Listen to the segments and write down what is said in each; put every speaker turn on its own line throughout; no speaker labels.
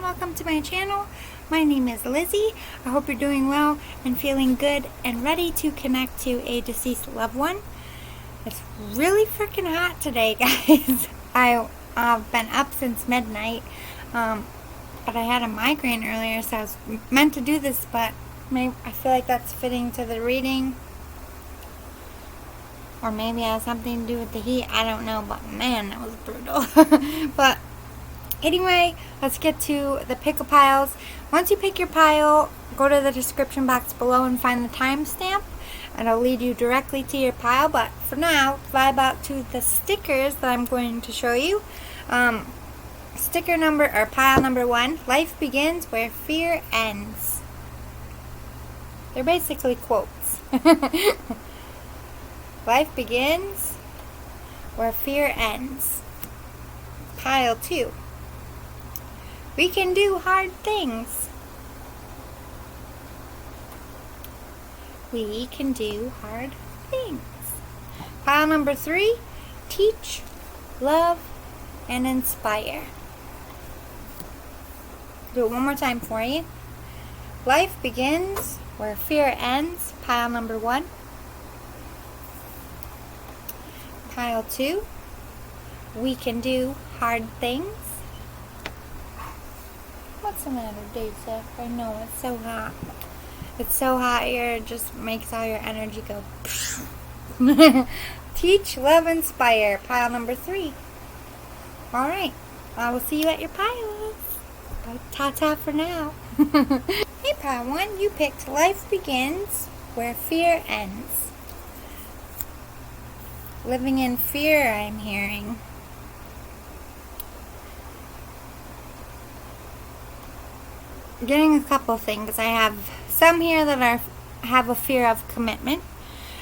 welcome to my channel. My name is Lizzie. I hope you're doing well and feeling good and ready to connect to a deceased loved one. It's really freaking hot today, guys. I've been up since midnight, but I had a migraine earlier, so I was meant to do this, but I feel like that's fitting to the reading. Or maybe it has something to do with the heat. I don't know, but man, that was brutal. But anyway, let's get to the pickle piles. Once you pick your pile, go to the description box below and find the timestamp, and it'll lead you directly to your pile. But for now, vibe out to the stickers that I'm going to show you. Sticker number, or pile number 1, life begins where fear ends. They're basically quotes. Life begins where fear ends. Pile 2. We can do hard things. We can do hard things. Pile number 3. Teach, love, and inspire. Do it one more time for you. Life begins where fear ends. Pile number 1. Pile 2, we can do hard things. What's the matter, Daisy? I know, it's so hot. It's so hot here, it just makes all your energy go. Teach, love, inspire. Pile number 3. Alright, I will see you at your piles. Ta-ta for now. Hey, pile 1, you picked life begins where fear ends. Living in fear, I'm hearing. Getting a couple things. I have some here that have a fear of commitment.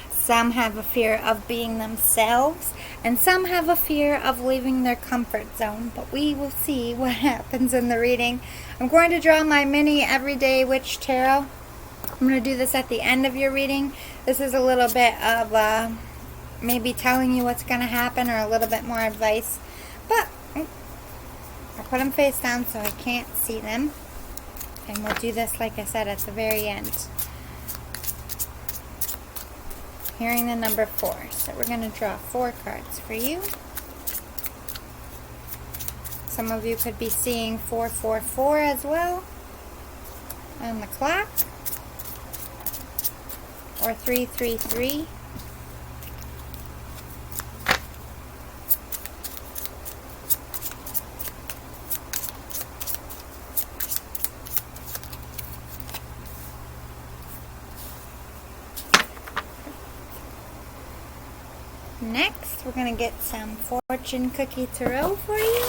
Some have a fear of being themselves. And some have a fear of leaving their comfort zone. But we will see what happens in the reading. I'm going to draw my mini Everyday Witch Tarot. I'm going to do this at the end of your reading. This is a little bit of maybe telling you what's going to happen, or a little bit more advice. But I put them face down so I can't see them. And we'll do this, like I said, at the very end. Hearing the number 4. So we're going to draw 4 cards for you. Some of you could be seeing 444 as well on the clock. Or 333. Next, we're going to get some fortune cookie tarot for you.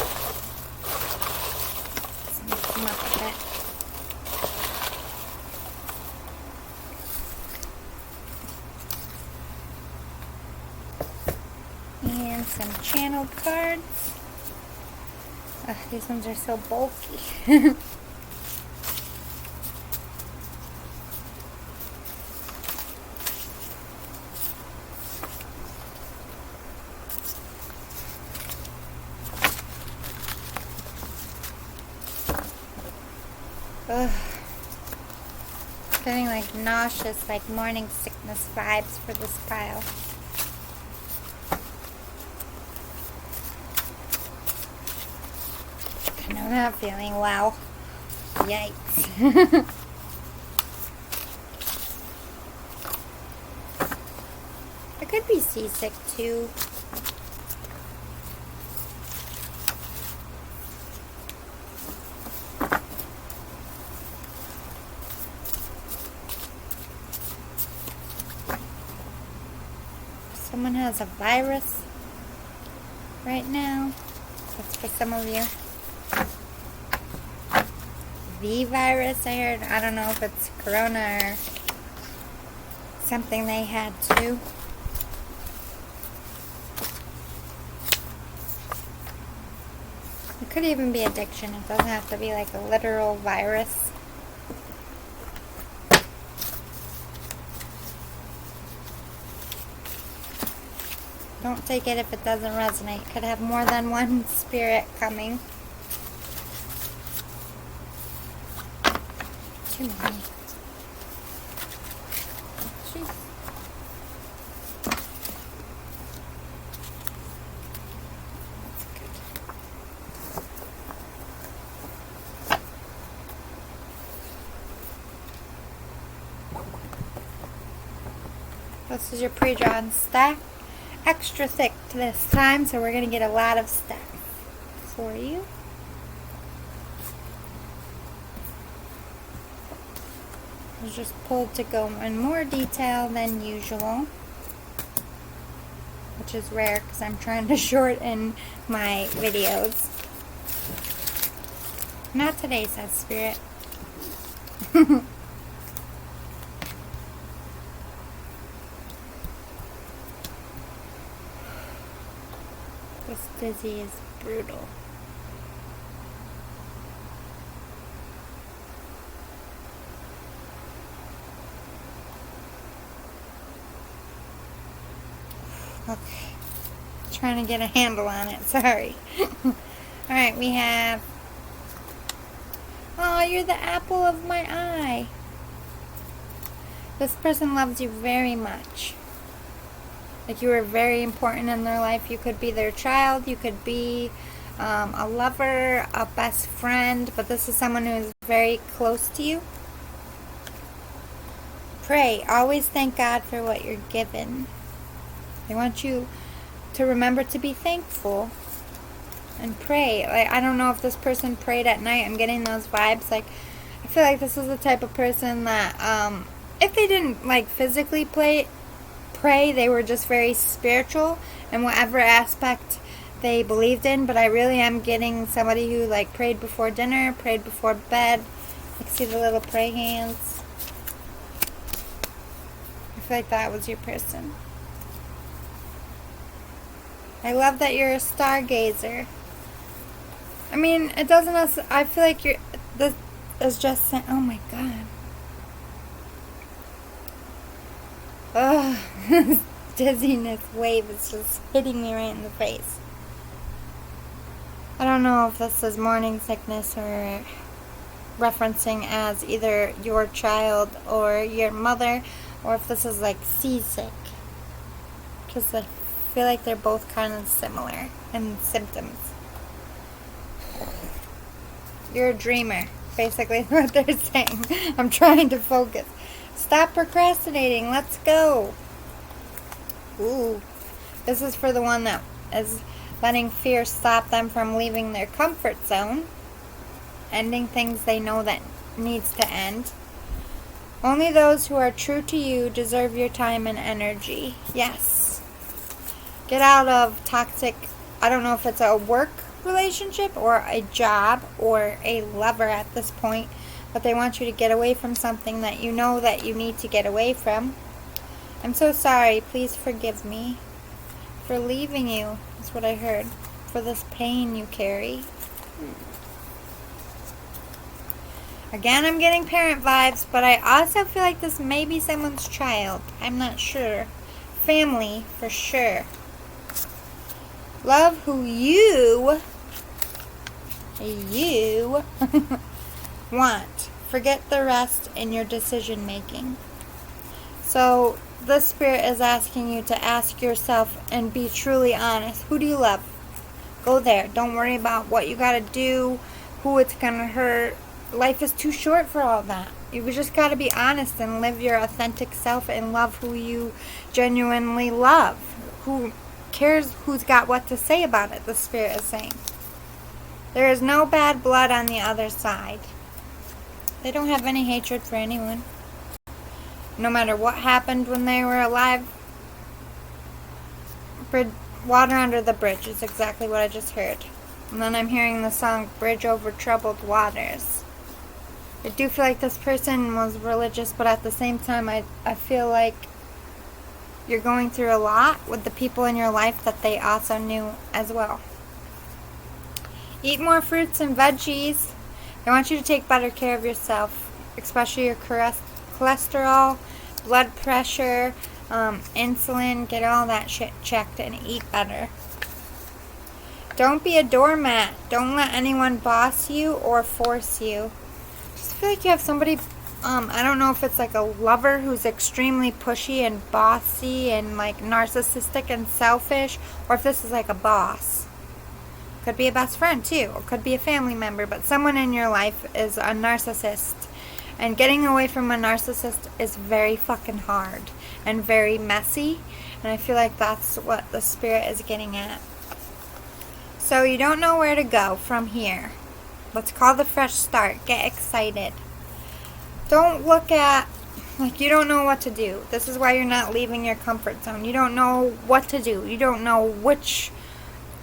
Let's mix them up a bit. And some channeled cards. Ugh, these ones are so bulky. Ugh. Getting like nauseous, like morning sickness vibes for this pile. I know that feeling. Wow. Yikes. I could be seasick too. Someone has a virus right now. That's for some of you. The virus, I heard. I don't know if it's corona or something they had too. It could even be addiction. It doesn't have to be like a literal virus. Don't take it if it doesn't resonate. Could have more than one spirit coming. Excuse me. Jeez. This is your pre-drawn stack. Extra thick this time, so we're going to get a lot of stuff for you. It was just pulled to go in more detail than usual, which is rare because I'm trying to shorten my videos. Not today, says Spirit. This dizzy is brutal. Okay. Trying to get a handle on it. Sorry. Alright, we have... Oh, you're the apple of my eye. This person loves you very much. Like, you are very important in their life. You could be their child. You could be a lover, a best friend. But this is someone who is very close to you. Pray. Always thank God for what you're given. They want you to remember to be thankful. And pray. Like, I don't know if this person prayed at night. I'm getting those vibes. Like, I feel like this is the type of person that, if they didn't, like, physically pray, they were just very spiritual in whatever aspect they believed in. But I really am getting somebody who, like, prayed before dinner, prayed before bed. Like, see the little pray hands? I feel like that was your person. I love that you're a stargazer. I mean, it doesn't... I feel like you're... This is just saying... Oh, my God. Ugh. This dizziness wave is just hitting me right in the face. I don't know if this is morning sickness or referencing as either your child or your mother, or if this is like seasick. Because I feel like they're both kind of similar in symptoms. You're a dreamer, basically what they're saying. I'm trying to focus. Stop procrastinating. Let's go. Ooh. This is for the one that is letting fear stop them from leaving their comfort zone. Ending things they know that needs to end. Only those who are true to you deserve your time and energy. Yes. Get out of toxic, I don't know if it's a work relationship or a job or a lover at this point, but they want you to get away from something that you know that you need to get away from. I'm so sorry. Please forgive me for leaving you. That's what I heard. For this pain you carry. Again, I'm getting parent vibes, but I also feel like this may be someone's child. I'm not sure. Family, for sure. Love who you want. Forget the rest in your decision making. So the Spirit is asking you to ask yourself and be truly honest. Who do you love? Go there. Don't worry about what you got to do, who it's going to hurt. Life is too short for all that. You just got to be honest and live your authentic self and love who you genuinely love. Who cares who's got what to say about it, the Spirit is saying. There is no bad blood on the other side. They don't have any hatred for anyone. No matter what happened when they were alive. Water under the bridge is exactly what I just heard. And then I'm hearing the song Bridge Over Troubled Waters. I do feel like this person was religious, but at the same time I feel like you're going through a lot with the people in your life that they also knew as well. Eat more fruits and veggies. I want you to take better care of yourself, especially your cholesterol, blood pressure, insulin. Get all that shit checked and eat better. Don't be a doormat. Don't let anyone boss you or force you. Just feel like you have somebody I don't know if it's like a lover who's extremely pushy and bossy and like narcissistic and selfish, or if this is like a boss. Could be a best friend too, or could be a family member, but someone in your life is a narcissist. And getting away from a narcissist is very fucking hard and very messy. And I feel like that's what the spirit is getting at. So you don't know where to go from here. Let's call the fresh start. Get excited. Don't look at, like, you don't know what to do. This is why you're not leaving your comfort zone. You don't know what to do. You don't know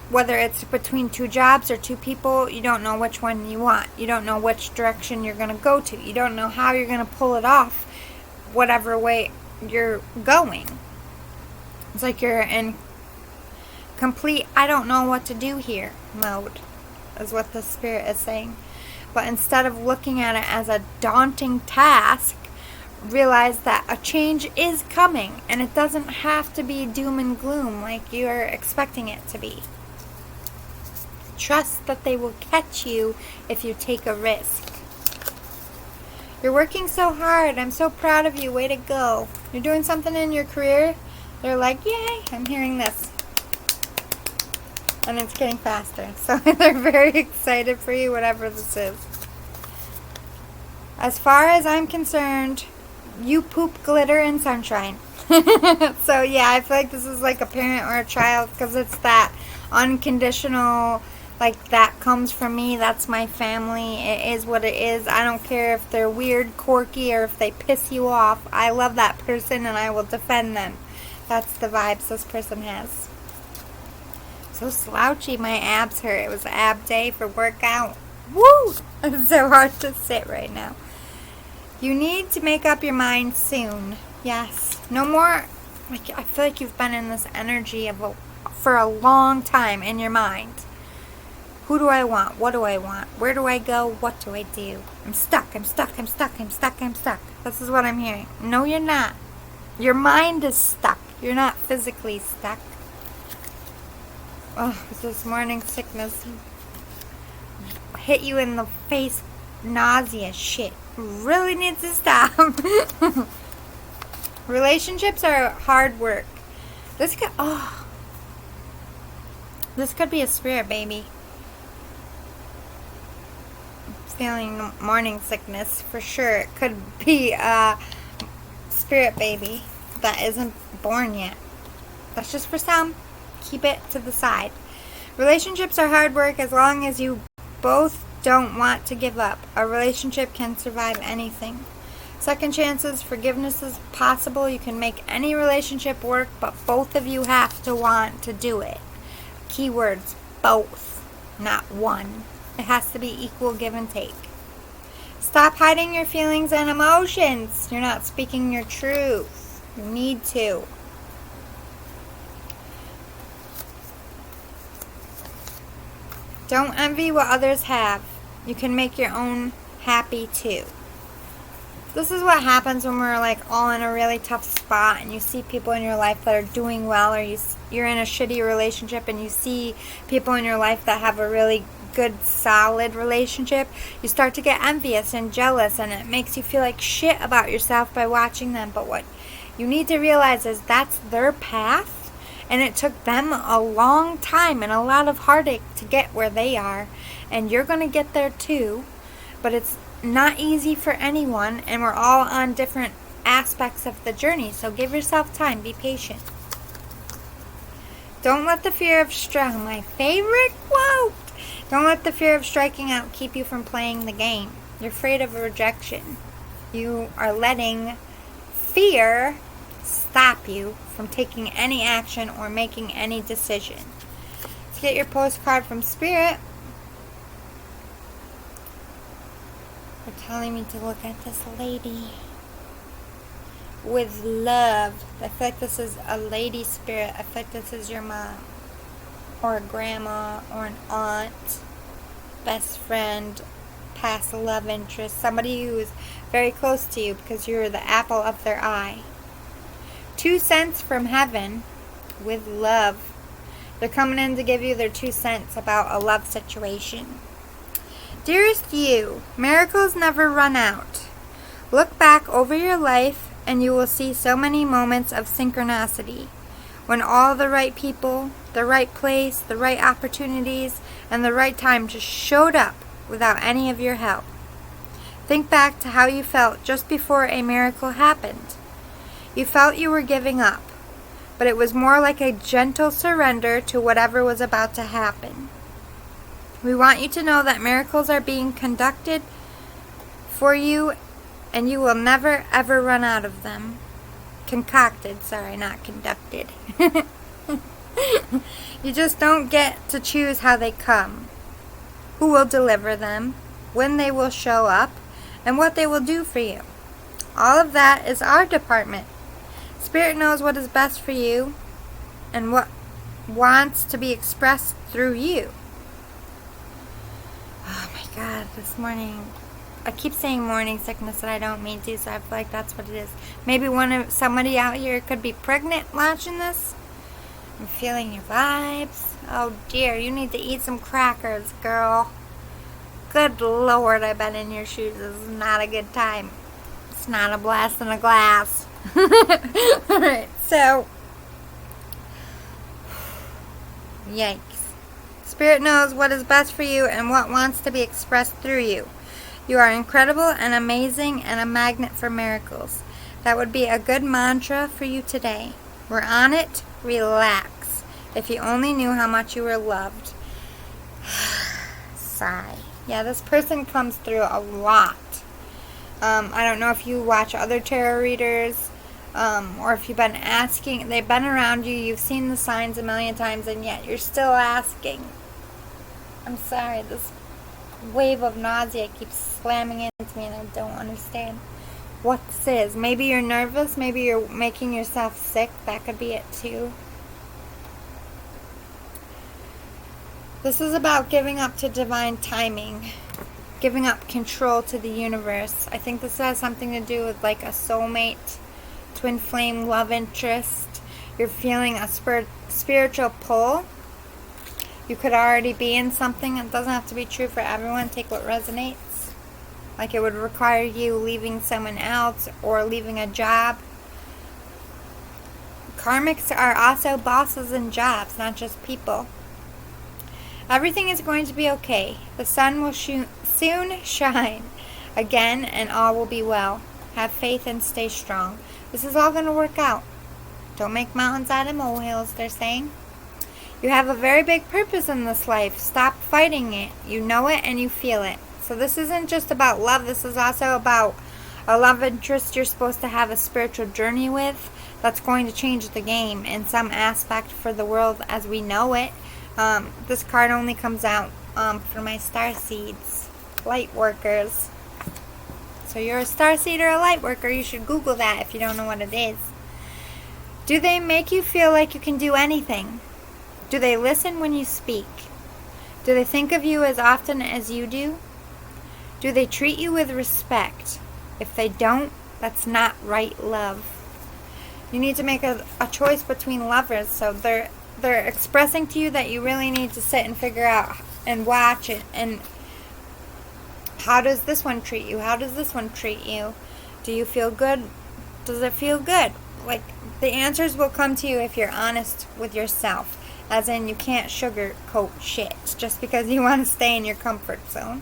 whether it's between two jobs or two people, you don't know which one you want. You don't know which direction you're going to go to. You don't know how you're going to pull it off, whatever way you're going. It's like you're in complete, I don't know what to do here mode, is what the spirit is saying. But instead of looking at it as a daunting task, realize that a change is coming, and it doesn't have to be doom and gloom like you're expecting it to be. Trust that they will catch you if you take a risk. You're working so hard. I'm so proud of you. Way to go. You're doing something in your career. They're like, yay, I'm hearing this. And it's getting faster. So they're very excited for you, whatever this is. As far as I'm concerned, you poop glitter and sunshine. So yeah, I feel like this is like a parent or a child, because it's that unconditional, like, that comes from me, that's my family, it is what it is. I don't care if they're weird, quirky, or if they piss you off. I love that person and I will defend them. That's the vibes this person has. So slouchy, my abs hurt. It was ab day for workout. Woo! It's so hard to sit right now. You need to make up your mind soon. Yes. No more, like, I feel like you've been in this energy for a long time in your mind. Who do I want? What do I want? Where do I go? What do I do? I'm stuck. I'm stuck. I'm stuck. I'm stuck. I'm stuck. This is what I'm hearing. No, you're not. Your mind is stuck. You're not physically stuck. Oh, this morning sickness hit you in the face. Nausea shit really needs to stop. Relationships are hard work. This could be a spirit baby. Feeling morning sickness for sure. It could be a spirit baby that isn't born yet. That's just for some. Keep it to the side. Relationships are hard work as long as you both don't want to give up. A relationship can survive anything. Second chances, forgiveness is possible. You can make any relationship work, but both of you have to want to do it. Keywords, both, not one. It has to be equal give and take. Stop hiding your feelings and emotions. You're not speaking your truth. You need to. Don't envy what others have. You can make your own happy too. This is what happens when we're like all in a really tough spot and you see people in your life that are doing well, or you're in a shitty relationship and you see people in your life that have a really good solid relationship. You start to get envious and jealous, and it makes you feel like shit about yourself by watching them. But what you need to realize is that's their path, and it took them a long time and a lot of heartache to get where they are, and you're going to get there too. But it's not easy for anyone, and we're all on different aspects of the journey, so give yourself time. Be patient. Don't let the fear of my favorite quote, don't let the fear of striking out keep you from playing the game. You're afraid of rejection. You are letting fear stop you from taking any action or making any decision. Let's get your postcard from Spirit. They're telling me to look at this lady with love. I feel like this is a lady spirit. I feel like this is your mom or a grandma or an aunt, best friend, past love interest, somebody who is very close to you because you're the apple of their eye. 2 cents from heaven with love. They're coming in to give you their 2 cents about a love situation. Dearest you, miracles never run out. Look back over your life and you will see so many moments of synchronicity, when all the right people, the right place, the right opportunities, and the right time just showed up without any of your help. Think back to how you felt just before a miracle happened. You felt you were giving up, but it was more like a gentle surrender to whatever was about to happen. We want you to know that miracles are being conducted for you, and you will never ever run out of them. Concocted, sorry, not conducted. You just don't get to choose how they come, who will deliver them, when they will show up, and what they will do for you. All of that is our department. Spirit knows what is best for you and what wants to be expressed through you. Oh my God, this morning, I keep saying morning sickness and I don't mean to, so I feel like that's what it is. Maybe somebody out here could be pregnant watching this. I'm feeling your vibes. Oh dear, you need to eat some crackers, girl. Good Lord, I've been in your shoes. This is not a good time. It's not a blast in a glass. Alright, so yikes. Spirit knows what is best for you and what wants to be expressed through you. You are incredible and amazing and a magnet for miracles. That would be a good mantra for you today. We're on it. Relax. If you only knew how much you were loved. Sigh. Yeah, this person comes through a lot. I don't know if you watch other tarot readers, or if you've been asking. They've been around you. You've seen the signs a million times, and yet you're still asking. I'm sorry. This wave of nausea keeps slamming into me, and I don't understand what this is. Maybe you're nervous. Maybe you're making yourself sick. That could be it too. This is about giving up to divine timing, giving up control to the universe. I think this has something to do with like a soulmate, twin flame love interest. You're feeling a spiritual pull. You could already be in something. It doesn't have to be true for everyone. Take what resonates. Like it would require you leaving someone else or leaving a job. Karmics are also bosses in jobs, not just people. Everything is going to be okay. The sun will soon shine again and all will be well. Have faith and stay strong. This is all going to work out. Don't make mountains out of molehills, they're saying. You have a very big purpose in this life. Stop fighting it. You know it and you feel it. So this isn't just about love. This is also about a love interest you're supposed to have a spiritual journey with that's going to change the game in some aspect for the world as we know it. This card only comes out for my star seeds, light workers. So you're a star seed or a light worker. You should Google that if you don't know what it is. Do they make you feel like you can do anything? Do they listen when you speak? Do they think of you as often as you do? Do they treat you with respect? If they don't, that's not right love. You need to make a choice between lovers. So they're expressing to you that you really need to sit and figure out and watch it. And how does this one treat you? How does this one treat you? Do you feel good? Does it feel good? Like, the answers will come to you if you're honest with yourself. As in, you can't sugarcoat shit just because you want to stay in your comfort zone.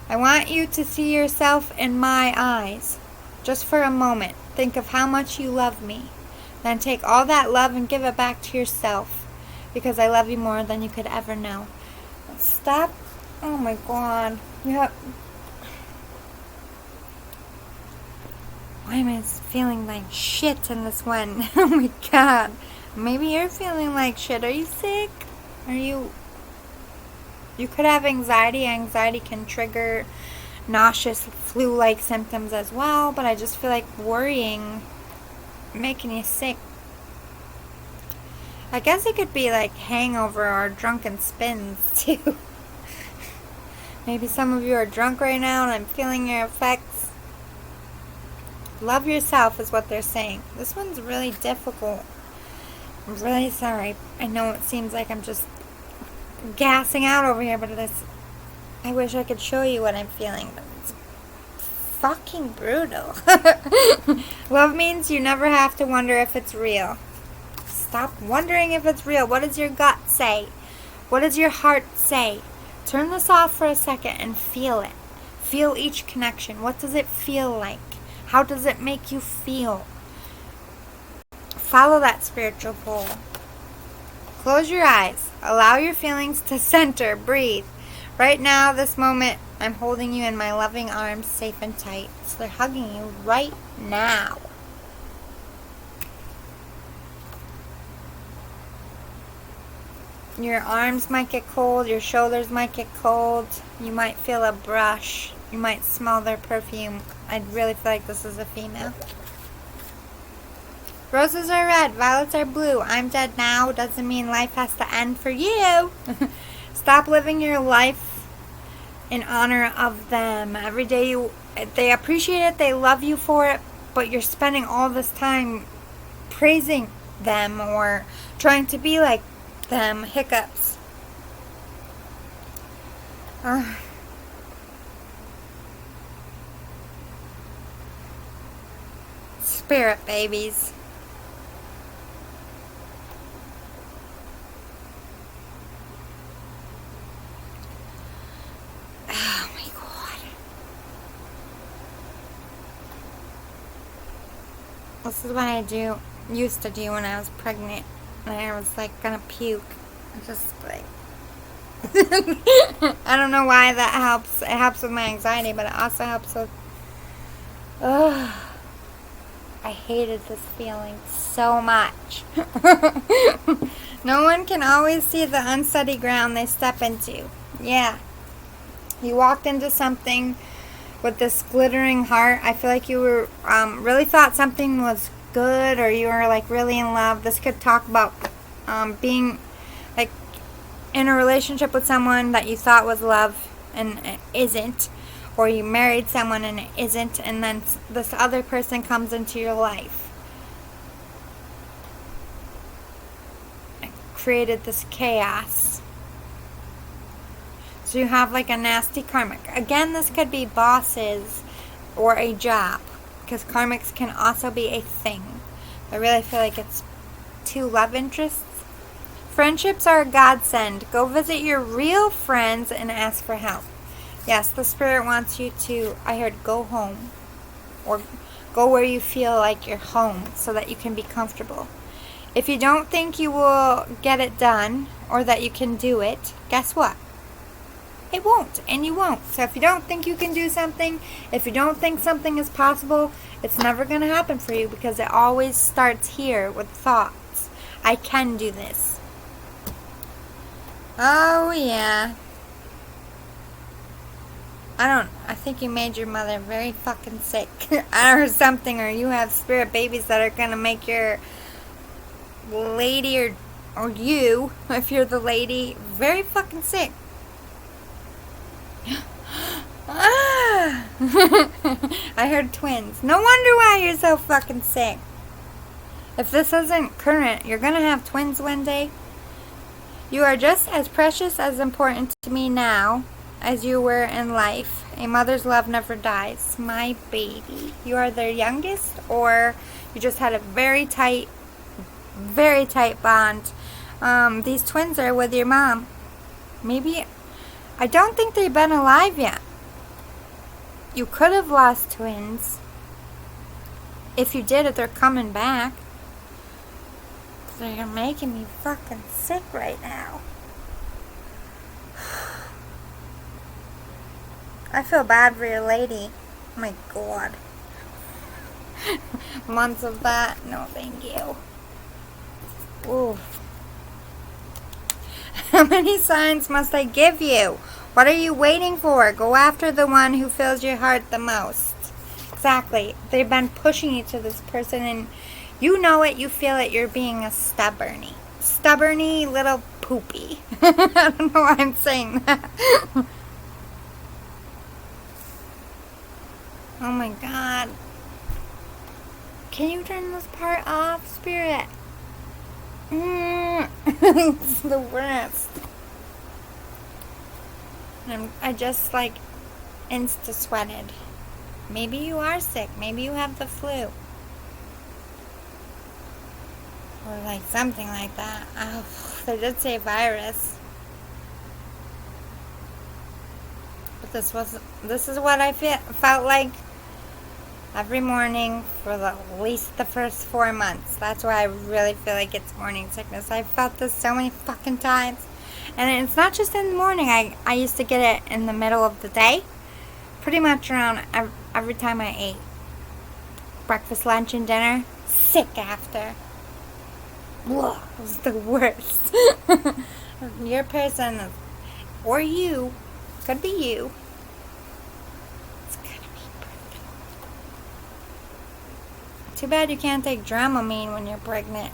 I want you to see yourself in my eyes. Just for a moment, think of how much you love me. Then take all that love and give it back to yourself. Because I love you more than you could ever know. Stop. Oh my God. Why am I feeling like shit in this one? Oh my God. Maybe you're feeling like shit. Are you sick? You could have anxiety. Anxiety can trigger nauseous, flu-like symptoms as well. But I just feel like worrying, making you sick. I guess it could be like hangover or drunken spins too. Maybe some of you are drunk right now and I'm feeling your effects. Love yourself is what they're saying. This one's really difficult. I'm really sorry. I know it seems like I'm just gassing out over here, but I wish I could show you what I'm feeling, but it's fucking brutal. Love means you never have to wonder if it's real. Stop wondering if it's real. What does your gut say? What does your heart say? Turn this off for a second and feel it. Feel each connection. What does it feel like? How does it make you feel? Follow that spiritual pull. Close your eyes. Allow your feelings to center. Breathe. Right now, this moment, I'm holding you in my loving arms, safe and tight. So they're hugging you right now. Your arms might get cold. Your shoulders might get cold. You might feel a brush. You might smell their perfume. I really feel like this is a female. Roses are red, violets are blue. I'm dead now doesn't mean life has to end for you. Stop living your life in honor of them. Every day they appreciate it, they love you for it, but you're spending all this time praising them or trying to be like them. Hiccups. Spirit babies. Oh my God. This is what I used to do when I was pregnant. And I was like gonna puke. Just like I don't know why that helps. It helps with my anxiety, but it also helps with I hated this feeling so much. No one can always see the unsteady ground they step into. Yeah. You walked into something with this glittering heart. I feel like you were really thought something was good, or you were like really in love. This could talk about being like in a relationship with someone that you thought was love and it isn't, or you married someone and it isn't, and then this other person comes into your life. It created this chaos. So you have like a nasty karmic. Again, this could be bosses or a job, because karmics can also be a thing. I really feel like it's two love interests. Friendships are a godsend. Go visit your real friends and ask for help. Yes, the spirit wants you to, I heard, go home. Or go where you feel like you're home so that you can be comfortable. If you don't think you will get it done or that you can do it, guess what? It won't, and you won't. So if you don't think you can do something, if you don't think something is possible, it's never going to happen for you, because it always starts here with thoughts. I can do this. Oh, yeah. I think you made your mother very fucking sick. Or something, or you have spirit babies that are going to make your lady or you, if you're the lady, very fucking sick. I heard twins. No wonder why you're so fucking sick. If this isn't current, you're gonna have twins one day. You are just as precious, as important to me now as you were in life. A mother's love never dies. My baby. You are their youngest, or you just had a very tight bond. These twins are with your mom. Maybe, I don't think they've been alive yet. You could have lost twins. If you did it, they're coming back. They're making me fucking sick right now. I feel bad for your lady. Oh my God. Months of that? No, thank you. Ooh. How many signs must I give you? What are you waiting for? Go after the one who fills your heart the most. Exactly. They've been pushing you to this person, and you know it, you feel it, you're being a stubborny little poopy. I don't know why I'm saying that. Oh my God. Can you turn this part off, Spirit? It's the worst. I just like insta sweated. Maybe you are sick. Maybe you have the flu. Or like something like that. Oh, they did say virus. But this is what I felt like every morning for at least the first 4 months. That's why I really feel like it's morning sickness. I felt this so many fucking times. And it's not just in the morning. I used to get it in the middle of the day. Pretty much around every time I ate. Breakfast, lunch, and dinner. Sick after. Whoa, it was the worst. Your person, or you, could be you. It's gonna be perfect. Too bad you can't take Dramamine when you're pregnant.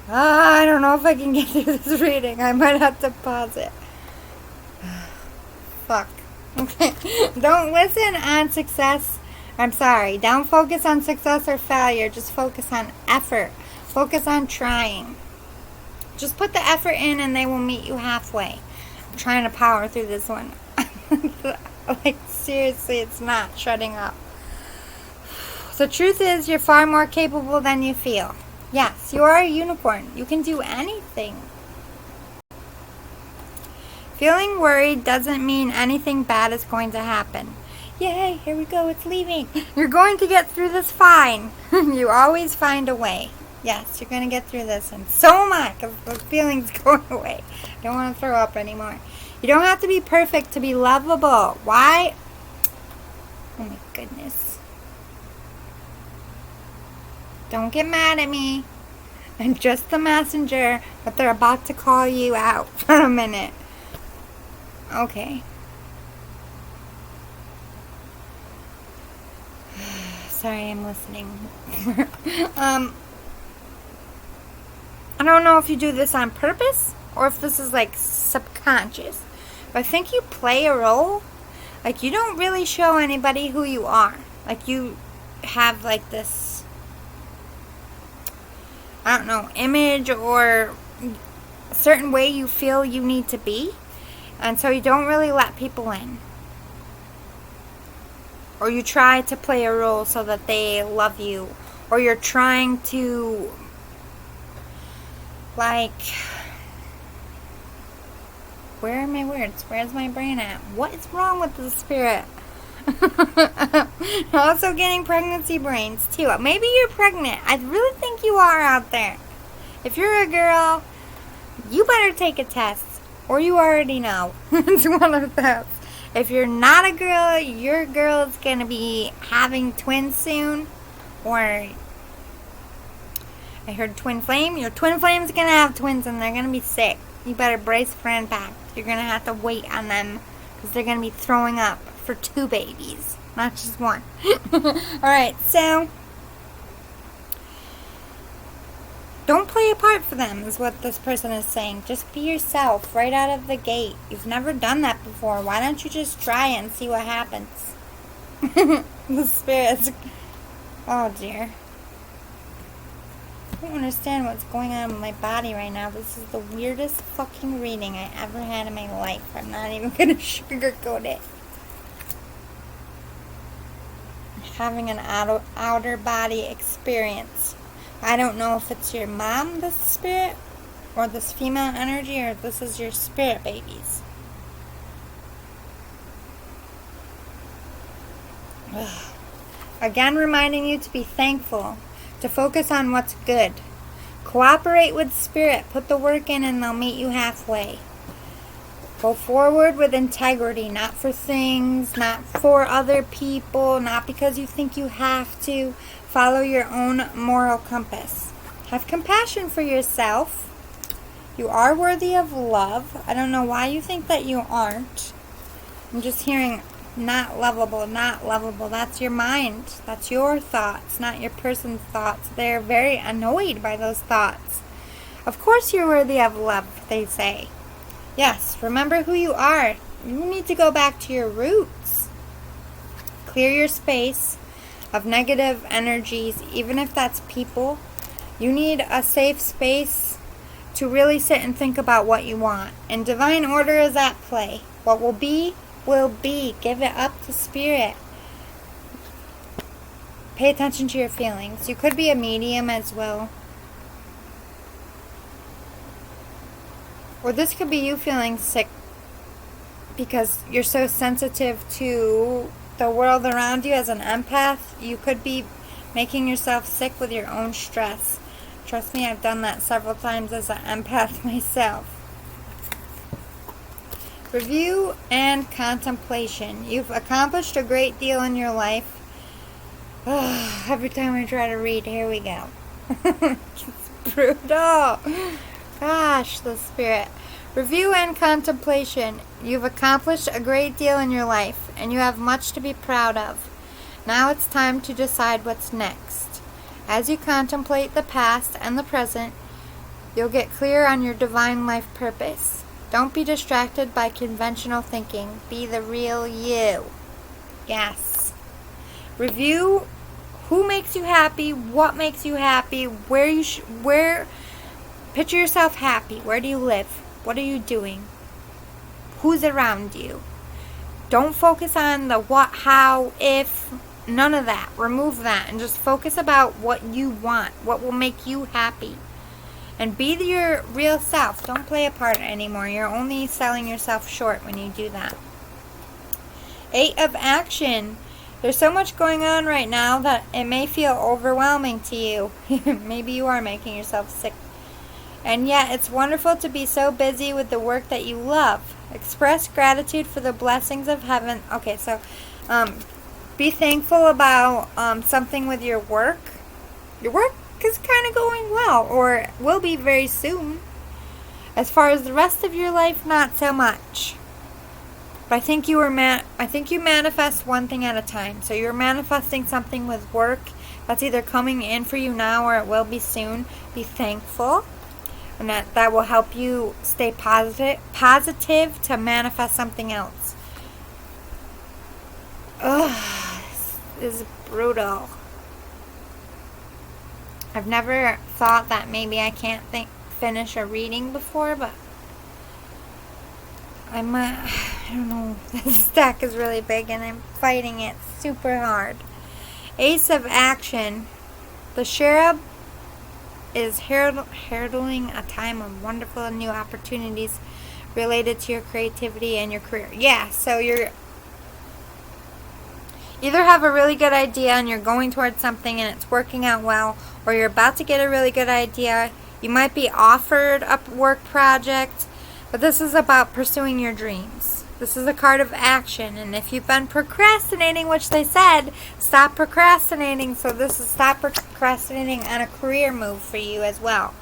I don't know if I can get through this reading. I might have to pause it. Fuck. Okay. Don't listen on success. I'm sorry. Don't focus on success or failure. Just focus on effort. Focus on trying. Just put the effort in and they will meet you halfway. I'm trying to power through this one. Like, seriously, it's not shutting up. The truth is, you're far more capable than you feel. Yes, you are a unicorn. You can do anything. Feeling worried doesn't mean anything bad is going to happen. Yay, here we go, it's leaving. You're going to get through this fine. You always find a way. Yes, you're going to get through this, and so much of the feelings going away. I don't want to throw up anymore. You don't have to be perfect to be lovable. Why? Oh my goodness. Don't get mad at me. I'm just the messenger, but they're about to call you out for a minute. Okay. Sorry, I'm listening. I don't know if you do this on purpose or if this is like subconscious. But I think you play a role. Like, you don't really show anybody who you are. Like, you have like this, I don't know, image or a certain way you feel you need to be. And so you don't really let people in. Or you try to play a role so that they love you. Or you're trying to, like, where are my words? Where's my brain at? What is wrong with the spirit? Also getting pregnancy brains too. Maybe you're pregnant. I really think you are out there. If you're a girl, you better take a test. Or you already know. It's one of those. If you're not a girl, your girl is going to be having twins soon. Or, I heard twin flame. Your twin flame is going to have twins and they're going to be sick. You better brace for impact. You're going to have to wait on them because they're going to be throwing up for 2 babies, not just 1. Alright, so don't play a part for them is what this person is saying. Just be yourself right out of the gate. You've never done that before. Why don't you just try it and see what happens? The spirits. Oh dear. I don't understand what's going on with my body right now. This is the weirdest fucking reading I ever had in my life. I'm not even going to sugarcoat it. Having an outer body experience. I don't know if it's your mom, this spirit, or this female energy, or this is your spirit babies. Ugh. Again, reminding you to be thankful, to focus on what's good. Cooperate with spirit, put the work in, and they'll meet you halfway. Go forward with integrity, not for things, not for other people, not because you think you have to. Follow your own moral compass. Have compassion for yourself. You are worthy of love. I don't know why you think that you aren't. I'm just hearing not lovable, not lovable. That's your mind. That's your thoughts, not your person's thoughts. They're very annoyed by those thoughts. Of course you're worthy of love, they say. Yes, remember who you are. You need to go back to your roots. Clear your space of negative energies, even if that's people. You need a safe space to really sit and think about what you want. And divine order is at play. What will be, will be. Give it up to spirit. Pay attention to your feelings. You could be a medium as well. Or this could be you feeling sick because you're so sensitive to the world around you as an empath. You could be making yourself sick with your own stress. Trust me, I've done that several times as an empath myself. Review and contemplation. You've accomplished a great deal in your life. Every time I try to read, here we go. It's brutal. Gosh, the spirit. Review and contemplation. You've accomplished a great deal in your life, and you have much to be proud of. Now it's time to decide what's next. As you contemplate the past and the present, you'll get clear on your divine life purpose. Don't be distracted by conventional thinking. Be the real you. Yes. Review who makes you happy, what makes you happy, where picture yourself happy. Where do you live? What are you doing? Who's around you? Don't focus on the what, how, if, none of that. Remove that and just focus about what you want, what will make you happy. And be your real self. Don't play a part anymore. You're only selling yourself short when you do that. 8 of action. There's so much going on right now that it may feel overwhelming to you. Maybe you are making yourself sick. And yet it's wonderful to be so busy with the work that you love. Express gratitude for the blessings of heaven. Okay, so be thankful about something with your work. Your work is kind of going well, or will be very soon. As far as the rest of your life, not so much. But I think you manifest one thing at a time. So you're manifesting something with work that's either coming in for you now or it will be soon. Be thankful. And that will help you stay positive to manifest something else. Ugh, this is brutal. I've never thought that maybe I can't finish a reading before, but I don't know. This stack is really big and I'm fighting it super hard. Ace of action. The cherub is heralding a time of wonderful new opportunities related to your creativity and your career. Yeah, so you're either have a really good idea and you're going towards something and it's working out well, or you're about to get a really good idea. You might be offered a work project, but this is about pursuing your dreams. This is a card of action, and if you've been procrastinating, which they said, stop procrastinating, so this is stop procrastinating on a career move for you as well.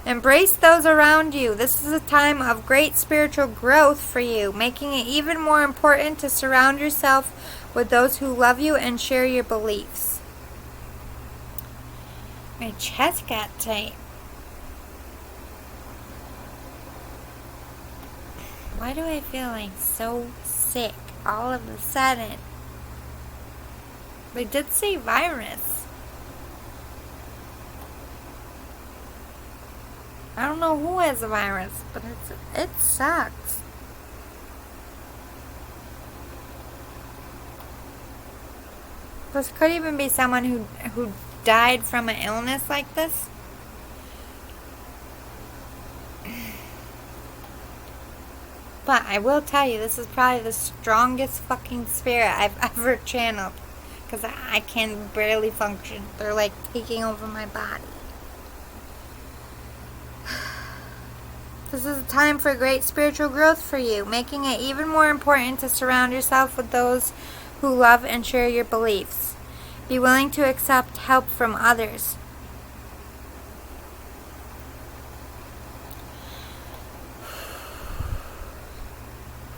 Embrace those around you. This is a time of great spiritual growth for you, making it even more important to surround yourself with those who love you and share your beliefs. My chest got tight. Why do I feel like so sick all of a sudden? They did say virus. I don't know who has a virus, but it sucks. This could even be someone who died from an illness like this. But I will tell you, this is probably the strongest fucking spirit I've ever channeled. Because I can barely function. They're like taking over my body. This is a time for great spiritual growth for you, making it even more important to surround yourself with those who love and share your beliefs. Be willing to accept help from others.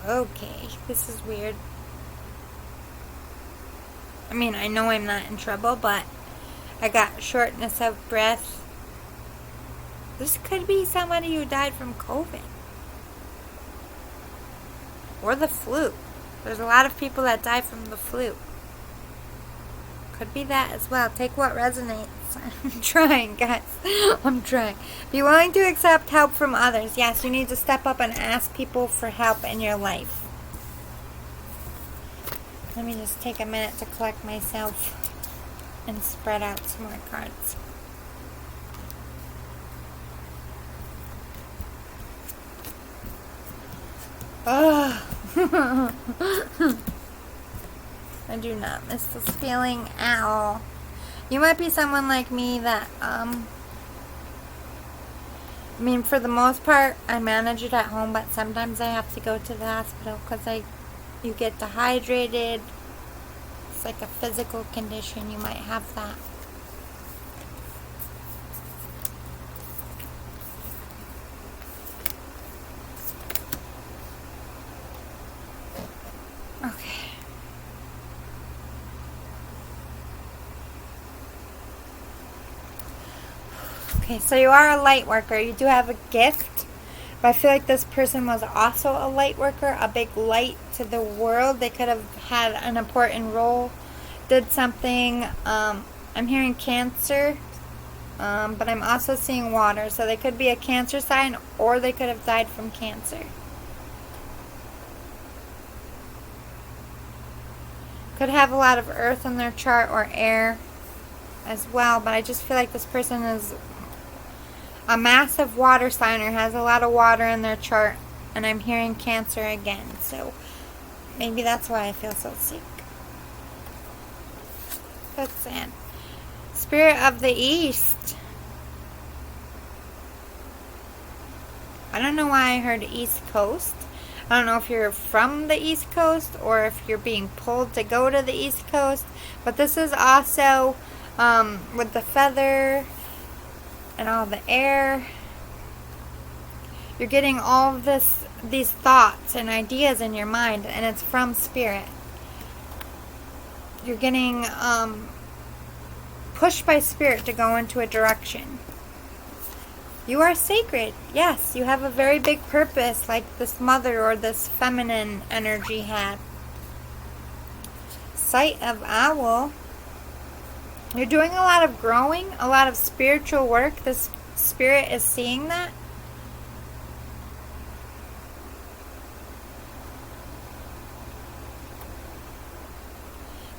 Okay, this is weird. I mean, I know I'm not in trouble, but I got shortness of breath. This could be somebody who died from COVID. Or the flu. There's a lot of people that die from the flu. Could be that as well. Take what resonates. I'm trying, guys. I'm trying. Be willing to accept help from others. Yes, you need to step up and ask people for help in your life. Let me just take a minute to collect myself. and spread out some more cards. Oh. I do not miss this feeling at all. You might be someone like me that, for the most part, I manage it at home, but sometimes I have to go to the hospital because you get dehydrated. It's like a physical condition. You might have that. Okay. Okay, so you are a light worker. You do have a gift. But I feel like this person was also a light worker, a big light to the world. They could have had an important role, did something. I'm hearing Cancer, but I'm also seeing water. So they could be a Cancer sign, or they could have died from cancer. Could have a lot of earth in their chart or air as well, but I just feel like this person is a massive water sign or has a lot of water in their chart, and I'm hearing Cancer again, so maybe that's why I feel so sick. That's sad. Spirit of the East. I don't know why I heard East Coast. I don't know if you're from the East Coast or if you're being pulled to go to the East Coast, but this is also with the feather and all the air. You're getting all of these thoughts and ideas in your mind, and it's from Spirit. You're getting pushed by Spirit to go into a direction. You are sacred. Yes, you have a very big purpose, like this mother or this feminine energy had. Sight of Owl. You're doing a lot of growing, a lot of spiritual work. This Spirit is seeing that.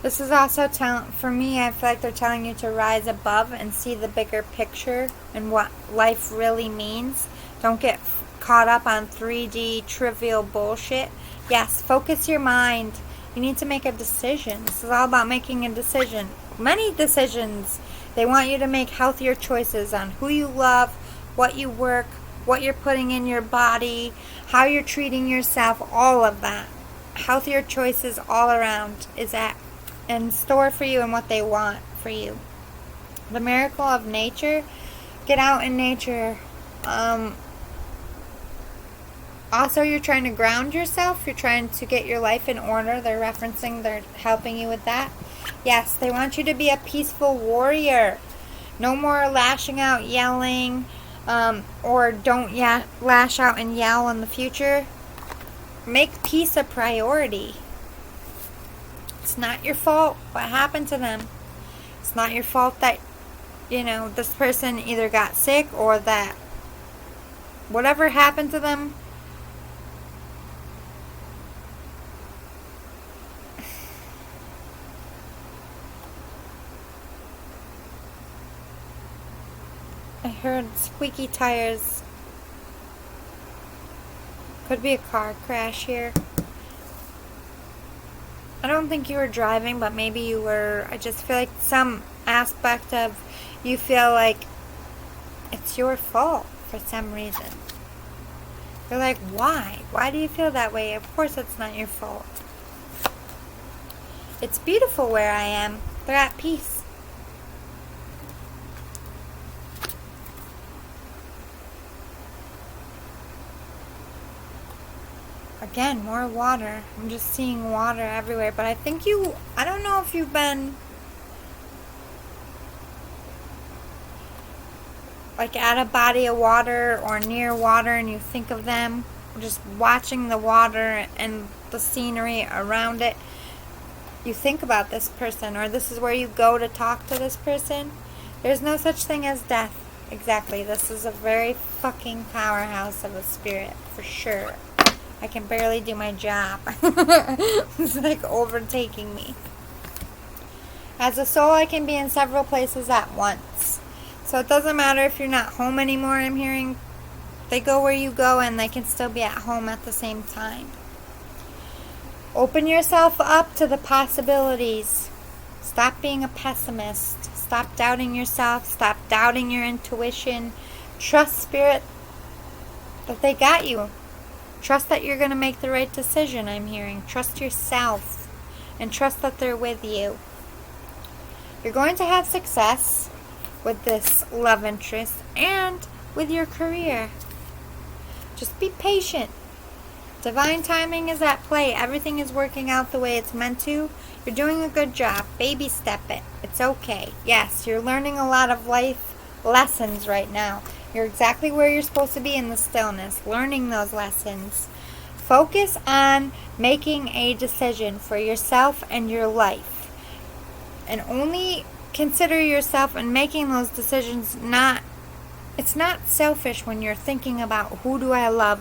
This is also for me, I feel like they're telling you to rise above and see the bigger picture and what life really means. Don't get caught up on 3D trivial bullshit. Yes, focus your mind. You need to make a decision. This is all about making a decision. Many decisions. They want you to make healthier choices on who you love, what you work, what you're putting in your body, how you're treating yourself, all of that. Healthier choices all around is in store for you and what they want for you. The miracle of nature. Get out in nature. Also, you're trying to ground yourself. You're trying to get your life in order. They're helping you with that. Yes, they want you to be a peaceful warrior. No more lashing out, yelling, or don't lash out and yell in the future. Make peace a priority. It's not your fault what happened to them. It's not your fault that, this person either got sick or that whatever happened to them. I heard squeaky tires. Could be a car crash here. I don't think you were driving, but maybe you were. I just feel like some aspect of you feel like it's your fault for some reason. You're like, why? Why do you feel that way? Of course it's not your fault. It's beautiful where I am. They're at peace. Again, more water. I'm just seeing water everywhere. But I think I don't know if you've been like at a body of water or near water and you think of them. Just watching the water and the scenery around it. You think about this person, or this is where you go to talk to this person. There's no such thing as death. Exactly. This is a very fucking powerhouse of a spirit, for sure. I can barely do my job. It's like overtaking me. As a soul, I can be in several places at once. So it doesn't matter if you're not home anymore, I'm hearing. They go where you go and they can still be at home at the same time. Open yourself up to the possibilities. Stop being a pessimist. Stop doubting yourself. Stop doubting your intuition. Trust Spirit that they got you. Trust that you're going to make the right decision, I'm hearing. Trust yourself. And trust that they're with you. You're going to have success with this love interest and with your career. Just be patient. Divine timing is at play. Everything is working out the way it's meant to. You're doing a good job. Baby step it. It's okay. Yes, you're learning a lot of life lessons right now. You're exactly where you're supposed to be in the stillness, learning those lessons. Focus on making a decision for yourself and your life. And only consider yourself in making those decisions. It's not selfish when you're thinking about who do I love,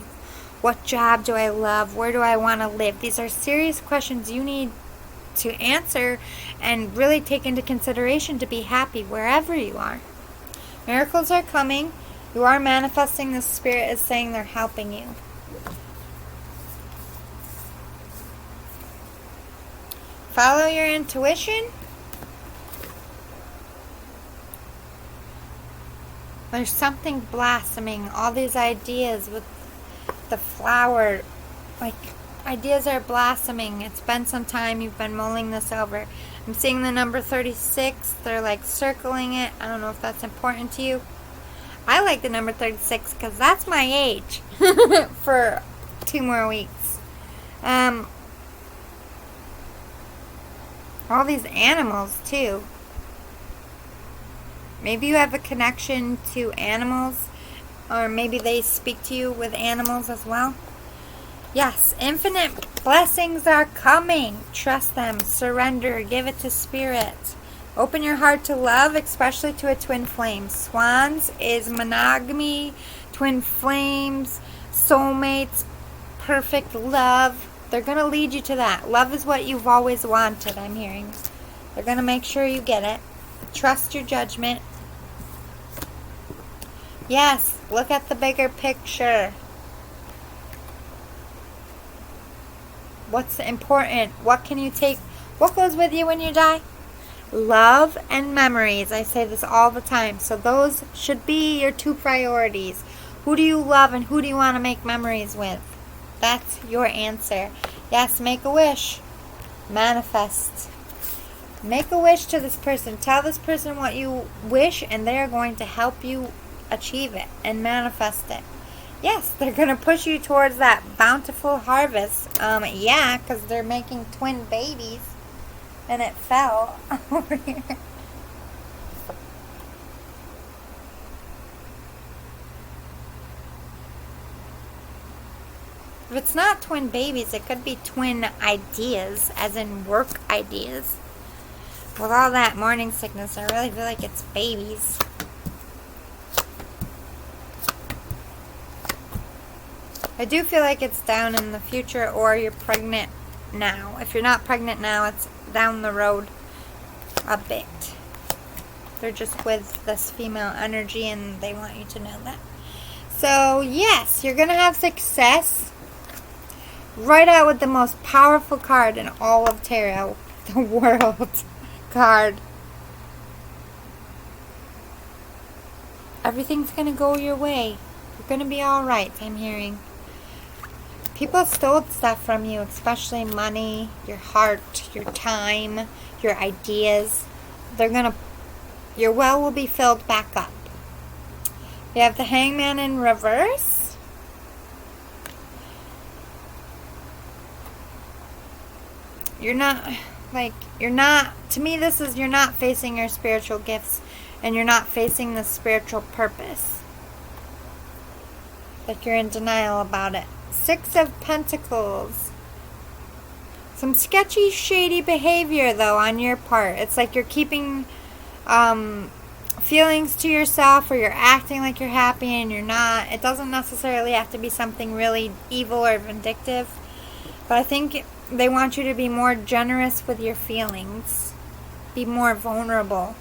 what job do I love, where do I want to live. These are serious questions you need to answer and really take into consideration to be happy wherever you are. Miracles are coming. You are manifesting. The Spirit is saying they're helping you. Follow your intuition. There's something blossoming. All these ideas with the flower, like ideas are blossoming. It's been some time you've been mulling this over. I'm seeing the number 36. They're like circling it. I don't know if that's important to you. I like the number 36 because that's my age for 2 more weeks. All these animals too. Maybe you have a connection to animals, or maybe they speak to you with animals as well. Yes, infinite blessings are coming. Trust them. Surrender. Give it to Spirit. Open your heart to love, especially to a twin flame. Swans is monogamy, twin flames, soulmates, perfect love. They're going to lead you to that. Love is what you've always wanted, I'm hearing. They're going to make sure you get it. Trust your judgment. Yes, look at the bigger picture. What's important? What can you take? What goes with you when you die? Love and memories. I say this all the time. So those should be your 2 priorities. Who do you love and who do you want to make memories with? That's your answer. Yes, make a wish. Manifest. Make a wish to this person. Tell this person what you wish and they're going to help you achieve it and manifest it. Yes, they're going to push you towards that bountiful harvest. Yeah, because they're making twin babies. And it fell over here. If it's not twin babies, it could be twin ideas, as in work ideas. With all that morning sickness, I really feel like it's babies. I do feel like it's down in the future, or you're pregnant now. If you're not pregnant now, it's down the road a bit. They're just with this female energy and they want you to know that. So yes, you're going to have success. Right out with the most powerful card in all of tarot, the World card. Everything's going to go your way. You're going to be alright, I'm hearing. People stole stuff from you, especially money, your heart, your time, your ideas. Your well will be filled back up. You have the Hangman in reverse. You're not, to me this is you're not facing your spiritual gifts and you're not facing the spiritual purpose. Like you're in denial about it. 6 of Pentacles. Some sketchy, shady behavior, though, on your part. It's like you're keeping feelings to yourself, or you're acting like you're happy and you're not. It doesn't necessarily have to be something really evil or vindictive. But I think they want you to be more generous with your feelings. Be more vulnerable.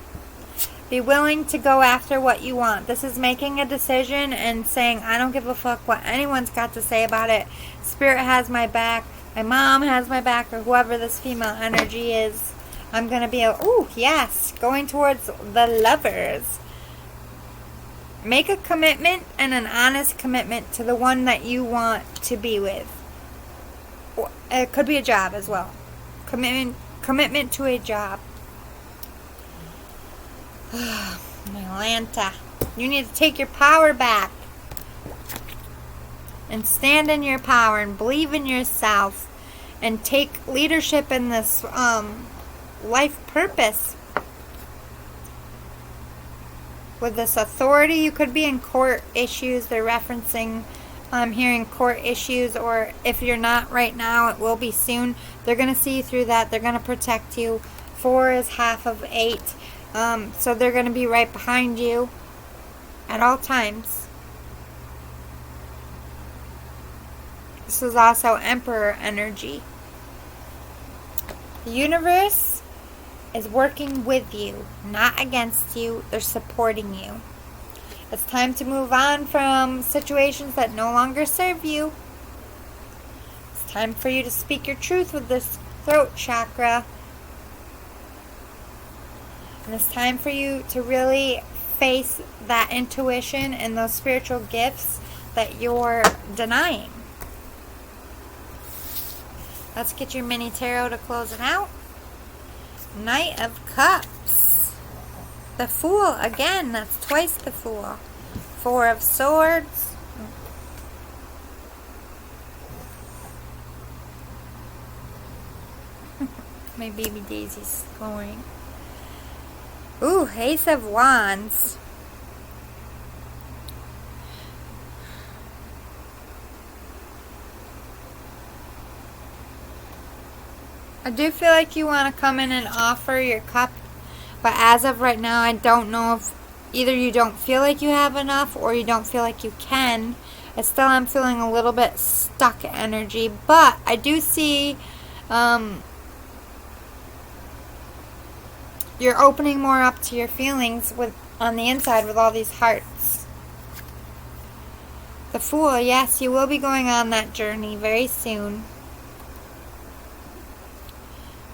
Be willing to go after what you want. This is making a decision and saying, I don't give a fuck what anyone's got to say about it. Spirit has my back. My mom has my back, or whoever this female energy is. I'm going to be going towards the Lovers. Make a commitment, and an honest commitment to the one that you want to be with. It could be a job as well. Commitment to a job. Atlanta, you need to take your power back and stand in your power and believe in yourself and take leadership in this life purpose. With this authority, you could be in court issues. They're referencing hearing court issues, or if you're not right now, it will be soon. They're going to see you through that. They're going to protect you. 4 is half of 8. So they're going to be right behind you at all times. This is also Emperor energy. The universe is working with you, not against you. They're supporting you. It's time to move on from situations that no longer serve you. It's time for you to speak your truth with this throat chakra. And it's time for you to really face that intuition and those spiritual gifts that you're denying. Let's get your mini tarot to close it out. Knight of Cups. The Fool, again, that's twice the Fool. 4 of Swords. My baby Daisy's snoring. Ooh, Ace of Wands. I do feel like you want to come in and offer your cup, but as of right now, I don't know if either you don't feel like you have enough or you don't feel like you can. I still am feeling a little bit stuck energy, but I do see you're opening more up to your feelings on the inside with all these hearts. The Fool, yes, you will be going on that journey very soon.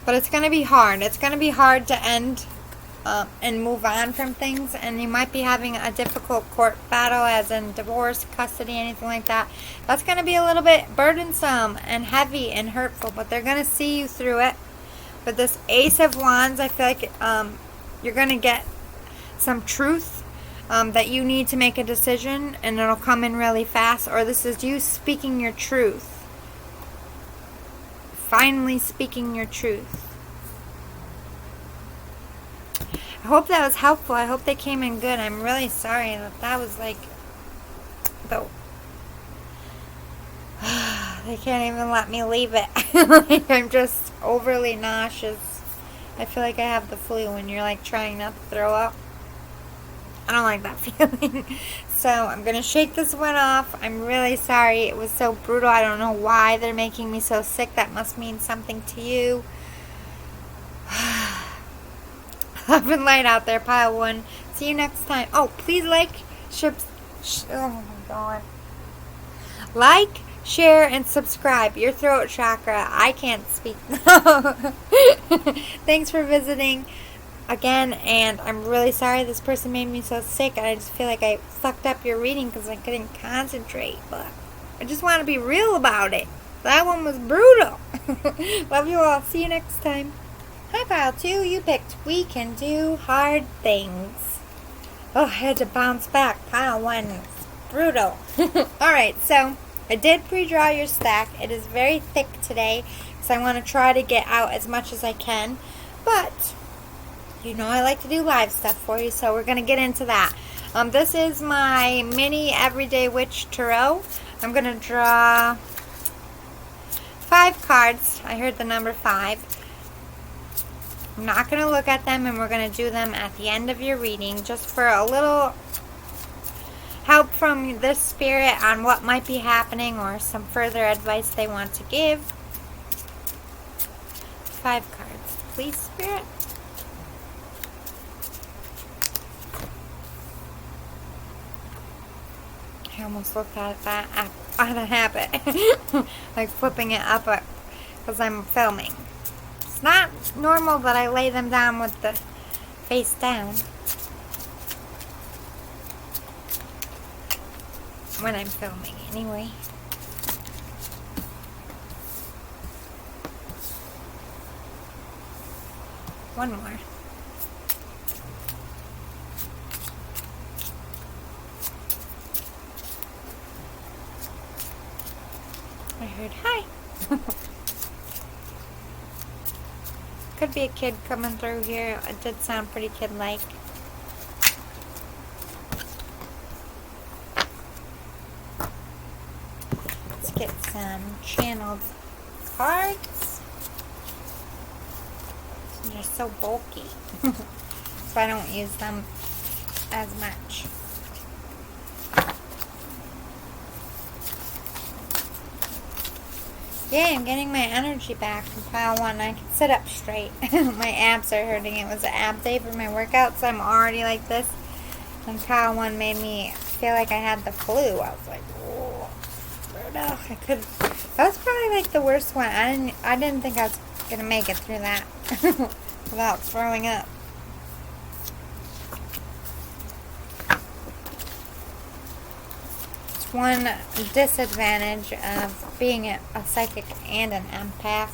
But it's going to be hard. It's going to be hard to end and move on from things. And you might be having a difficult court battle, as in divorce, custody, anything like that. That's going to be a little bit burdensome and heavy and hurtful. But they're going to see you through it. With this Ace of Wands, I feel like you're going to get some truth that you need to make a decision. And it'll come in really fast. Or this is you speaking your truth. Finally speaking your truth. I hope that was helpful. I hope they came in good. I'm really sorry that was like the they can't even let me leave it. Like, I'm just overly nauseous. I feel like I have the flu when you're like trying not to throw up. I don't like that feeling. So I'm going to shake this one off. I'm really sorry. It was so brutal. I don't know why they're making me so sick. That must mean something to you. Love and light out there, pile 1. See you next time. Oh, please like, oh my God. Like, share, and subscribe. Your throat chakra. I can't speak now. Thanks for visiting again, and I'm really sorry this person made me so sick, and I just feel like I fucked up your reading because I couldn't concentrate, but I just want to be real about it. That one was brutal. Love you all. See you next time. Hi, pile 2. You picked We Can Do Hard Things. Oh, I had to bounce back. Pile 1 is brutal. Alright, so I did pre-draw your stack. It is very thick today because I want to try to get out as much as I can, but you know I like to do live stuff for you, so we're going to get into that. This is my mini Everyday Witch Tarot. I'm going to draw 5 cards. I heard the number 5. I'm not going to look at them, and we're going to do them at the end of your reading, just for a little help from this spirit on what might be happening or some further advice they want to give. 5 cards, please, Spirit. almost looked at that out of habit. Like flipping it up because I'm filming. It's not normal that I lay them down with the face down when I'm filming anyway. One more. I heard hi. Could be a kid coming through here. It did sound pretty kid-like. Let's get some channeled cards. They're so bulky. So I don't use them as much. Yay, I'm getting my energy back from pile 1. I can sit up straight. My abs are hurting. It was an ab day for my workout, so I'm already like this. And pile 1 made me feel like I had the flu. I was like, oh, no, that was probably like the worst one. I didn't think I was going to make it through that without throwing up. One disadvantage of being a psychic and an empath.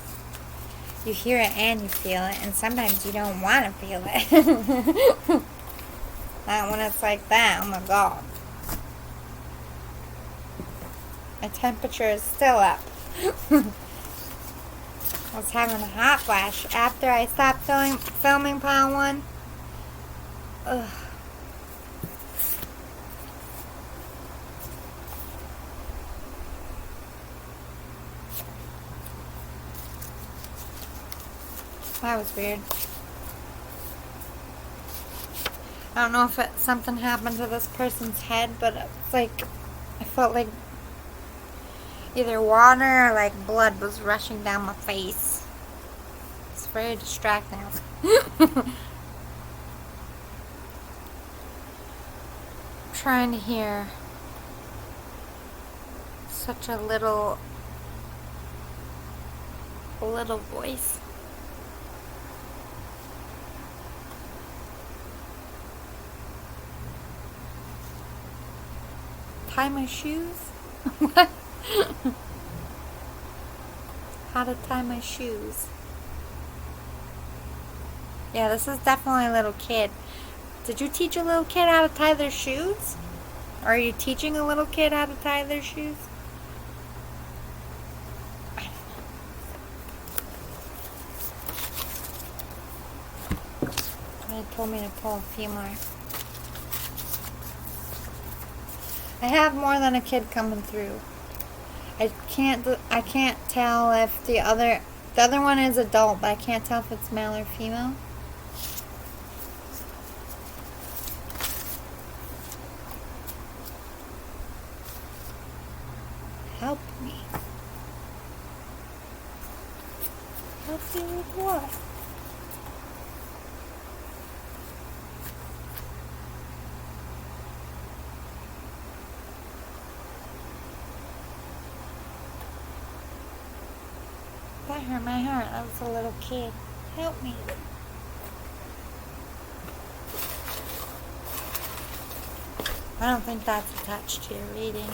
You hear it and you feel it, and sometimes you don't want to feel it. Not when it's like that. Oh my god. My temperature is still up. I was having a hot flash after I stopped filming pile 1. Ugh. That was weird. I don't know if something happened to this person's head, but it's like I felt like either water or like blood was rushing down my face. It's very distracting. Trying to hear such a little voice. Tie my shoes? What? How to tie my shoes. Yeah, this is definitely a little kid. Did you teach a little kid how to tie their shoes? Or are you teaching a little kid how to tie their shoes? They told me to pull a few more. I have more than a kid coming through. I can't tell if the other one is adult, but I can't tell if it's male or female. Help me. Help you with what? That hurt my heart. I was a little kid. Help me. I don't think that's attached to your reading.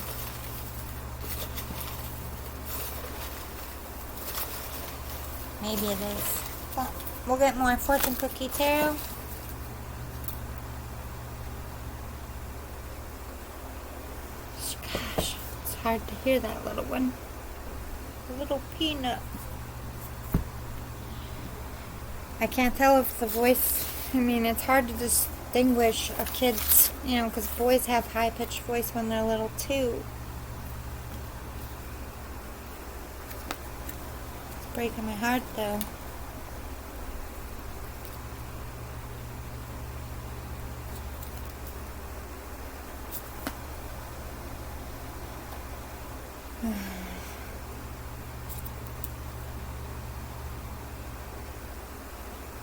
Maybe it is. But we'll get more fortune cookie tarot. Gosh, it's hard to hear that little one. A little peanut. I can't tell if the voice, it's hard to distinguish a kid's, because boys have high-pitched voice when they're little too. It's breaking my heart though.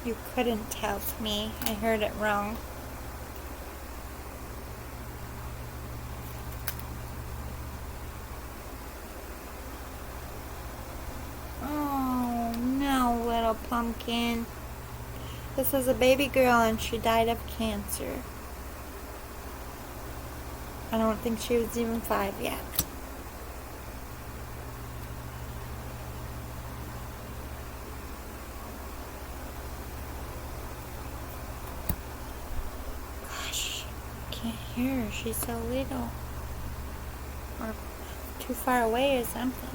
You couldn't help me. I heard it wrong. pumpkin. This is a baby girl and she died of cancer. I don't think she was even 5 yet. Gosh, I can't hear her. She's so little. Or too far away or something.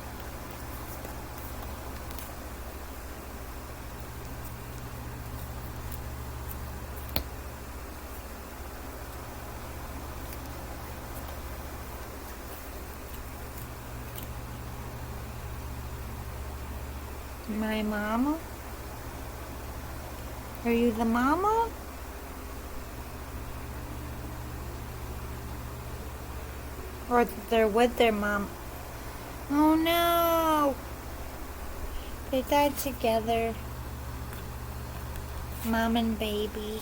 My mama? Are you the mama? Or they're with their mom? Oh no! They died together. Mom and baby.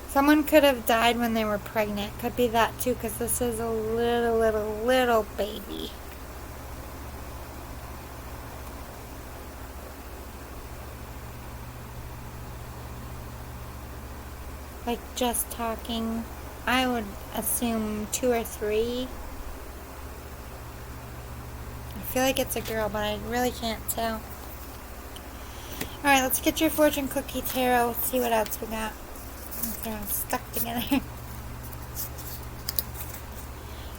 Someone could have died when they were pregnant. Could be that too, because this is a little baby. Like just talking, I would assume 2 or 3. I feel like it's a girl, but I really can't tell. Alright, let's get your fortune cookie tarot. Let's see what else we got. They're all stuck together.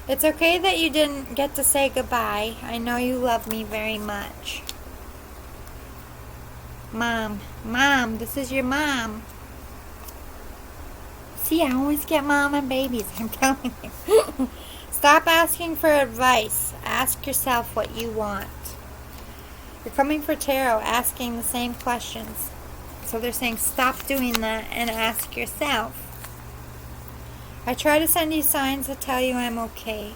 It's okay that you didn't get to say goodbye. I know you love me very much. Mom, this is your mom. See, I always get mom and babies, I'm telling you. Stop asking for advice. Ask yourself what you want. You're coming for tarot, asking the same questions. So they're saying stop doing that and ask yourself. I try to send you signs that tell you I'm okay.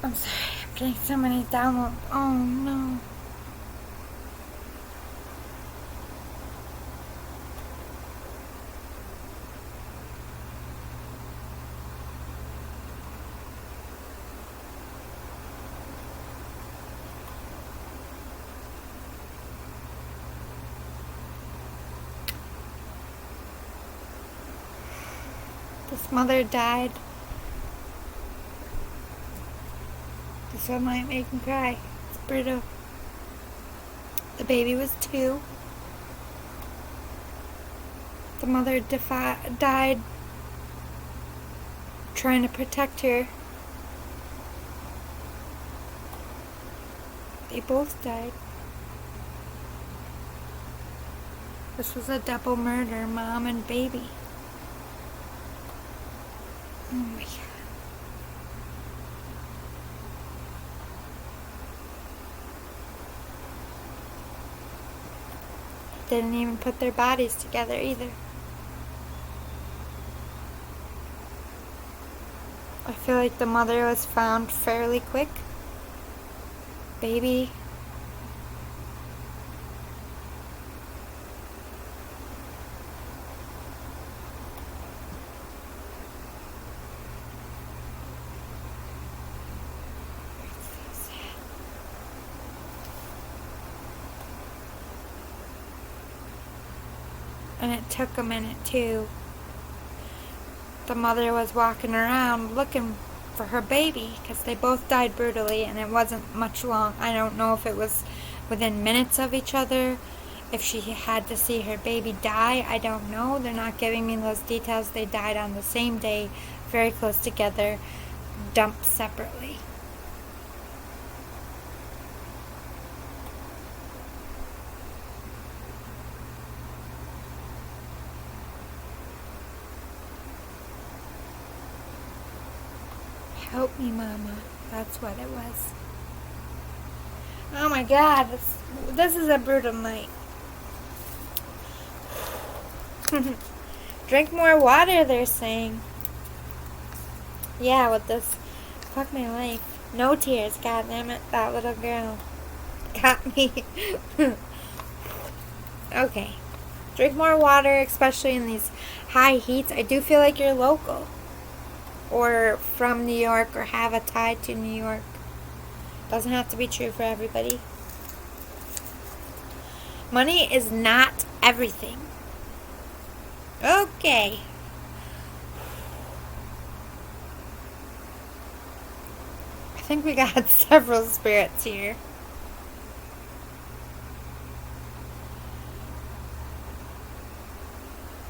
I'm sorry, I'm getting so many downloads. Oh no. This mother died. This one might make me cry. It's brutal. The baby was 2. The mother died trying to protect her. They both died. This was a double murder, mom and baby. Oh my God. Didn't even put their bodies together either. I feel like the mother was found fairly quick. Baby. It's so sad. And it took a minute too. The mother was walking around looking for her baby because they both died brutally and it wasn't much long. I don't know if it was within minutes of each other, if she had to see her baby die. I don't know. They're not giving me those details. They died on the same day, very close together, dumped separately. Help me, Mama. That's what it was. Oh my God, this is a brutal night. Drink more water, they're saying. Yeah, with this. Fuck my life. No tears, God damn it, that little girl got me. Okay. Drink more water, especially in these high heats. I do feel like you're local. Or from New York, or have a tie to New York. Doesn't have to be true for everybody. Money is not everything. Okay. I think we got several spirits here.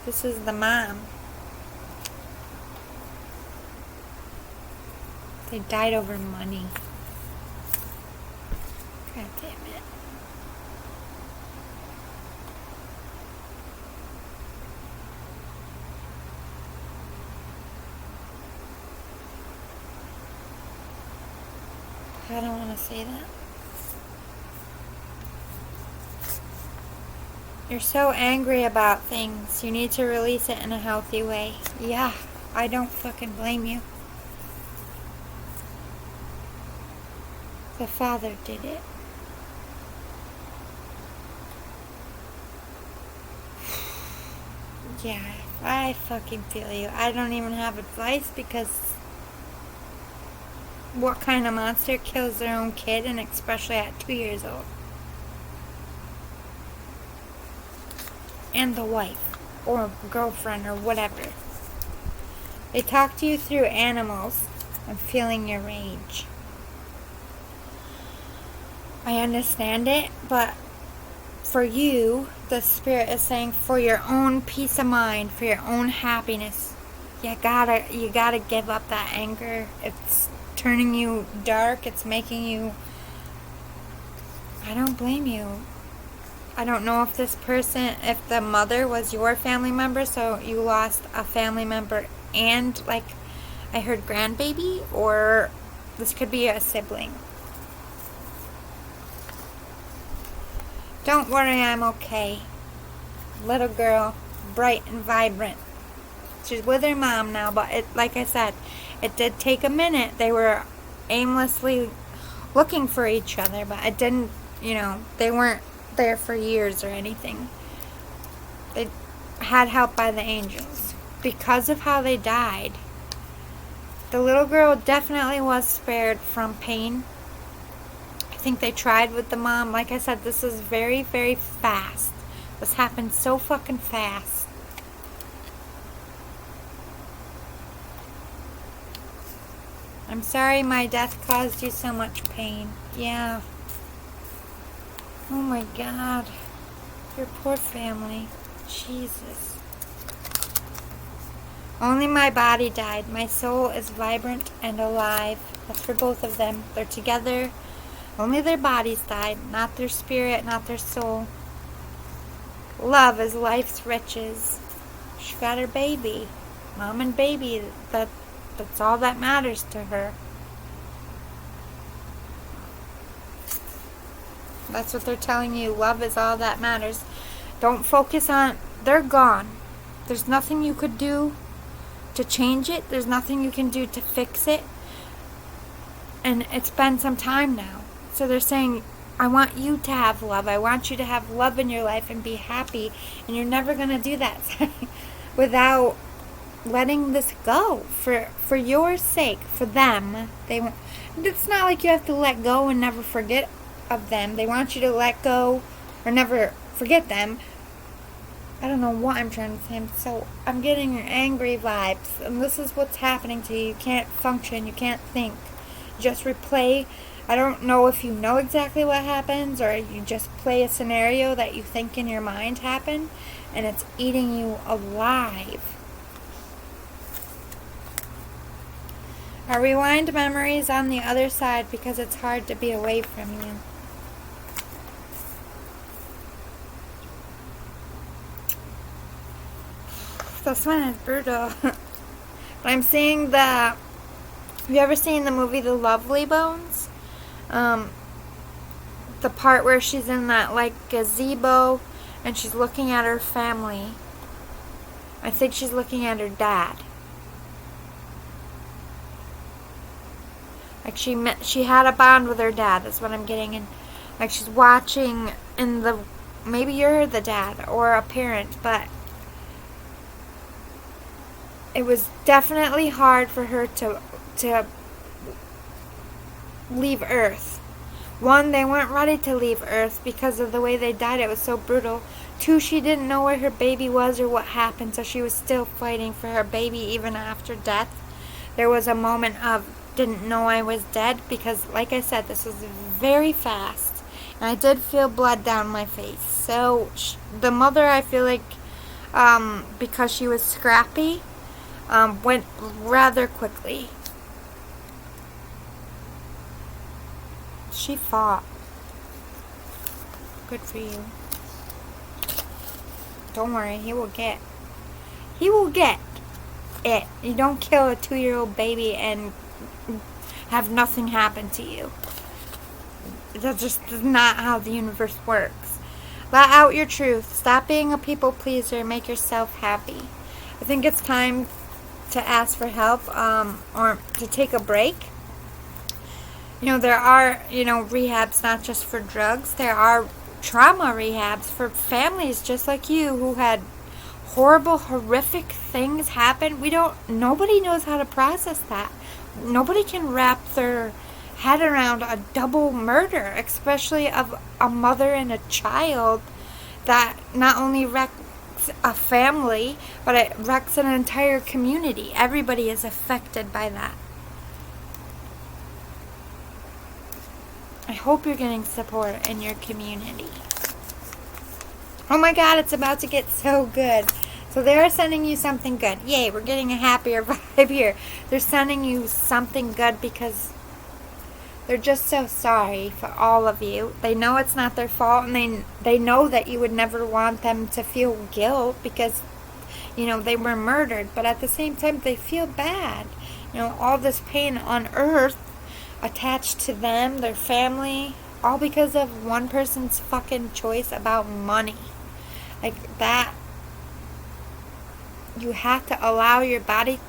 This is the mom. They died over money. God damn it. I don't want to say that. You're so angry about things. You need to release it in a healthy way. Yeah, I don't fucking blame you. The father did it. Yeah, I fucking feel you. I don't even have advice because what kind of monster kills their own kid, and especially at 2 years old? And the wife, or girlfriend, or whatever. They talk to you through animals and feeling your rage. I understand it, but for you, the spirit is saying for your own peace of mind, for your own happiness, you gotta give up that anger. It's turning you dark. It's making you... I don't blame you. I don't know if this person, if the mother was your family member, so you lost a family member and, like, I heard grandbaby, or this could be a sibling. Don't worry, I'm okay. Little girl, bright and vibrant. She's with her mom now, but like I said, it did take a minute. They were aimlessly looking for each other, but it didn't, they weren't there for years or anything. They had help by the angels. Because of how they died, the little girl definitely was spared from pain. I think they tried with the mom. Like I said, this is very, very fast. This happened so fucking fast. I'm sorry my death caused you so much pain. Yeah. Oh my God. Your poor family. Jesus. Only my body died. My soul is vibrant and alive. That's for both of them. They're together. Only their bodies died, not their spirit, not their soul. Love is life's riches. She got her baby. Mom and baby. That's all that matters to her. That's what they're telling you. Love is all that matters. Don't focus on... They're gone. There's nothing you could do to change it. There's nothing you can do to fix it. And it's been some time now. So they're saying, I want you to have love. I want you to have love in your life and be happy. And you're never going to do that without letting this go. For your sake, for them. It's not like you have to let go and never forget of them. They want you to let go or never forget them. I don't know what I'm trying to say. So I'm getting angry vibes. And this is what's happening to you. You can't function. You can't think. You just replay. I don't know if you know exactly what happens, or you just play a scenario that you think in your mind happened, and it's eating you alive. Our rewind memories on the other side because it's hard to be away from you. This one is brutal. But I'm seeing the Have you ever seen the movie The Lovely Bones? The part where she's in that like gazebo and she's looking at her family. I think she's looking at her dad. Like she had a bond with her dad. That's what I'm getting. And like she's watching in the, maybe you're the dad or a parent, but it was definitely hard for her to leave Earth. One, they weren't ready to leave Earth because of the way they died. It was so brutal. Two, she didn't know where her baby was or what happened, so she was still fighting for her baby even after death. There was a moment of, didn't know I was dead, because like I said, this was very fast. And I did feel blood down my face. So the mother, I feel like, because she was scrappy, went rather quickly. She fought. Good for you. Don't worry, he will get it. You don't kill a 2-year-old baby and have nothing happen to you. That's just not how the universe works. Let out your truth. Stop being a people pleaser. Make yourself happy. I think it's time to ask for help, or to take a break. There are, rehabs not just for drugs. There are trauma rehabs for families just like you who had horrible, horrific things happen. Nobody knows how to process that. Nobody can wrap their head around a double murder, especially of a mother and a child, that not only wrecks a family, but it wrecks an entire community. Everybody is affected by that. I hope you're getting support in your community. Oh my God, it's about to get so good. So they are sending you something good. Yay, we're getting a happier vibe here. They're sending you something good because they're just so sorry for all of you. They know it's not their fault, and they know that you would never want them to feel guilt because, they were murdered. But at the same time, they feel bad. All this pain on Earth attached to them, their family, all because of one person's fucking choice about money. Like that, you have to allow your body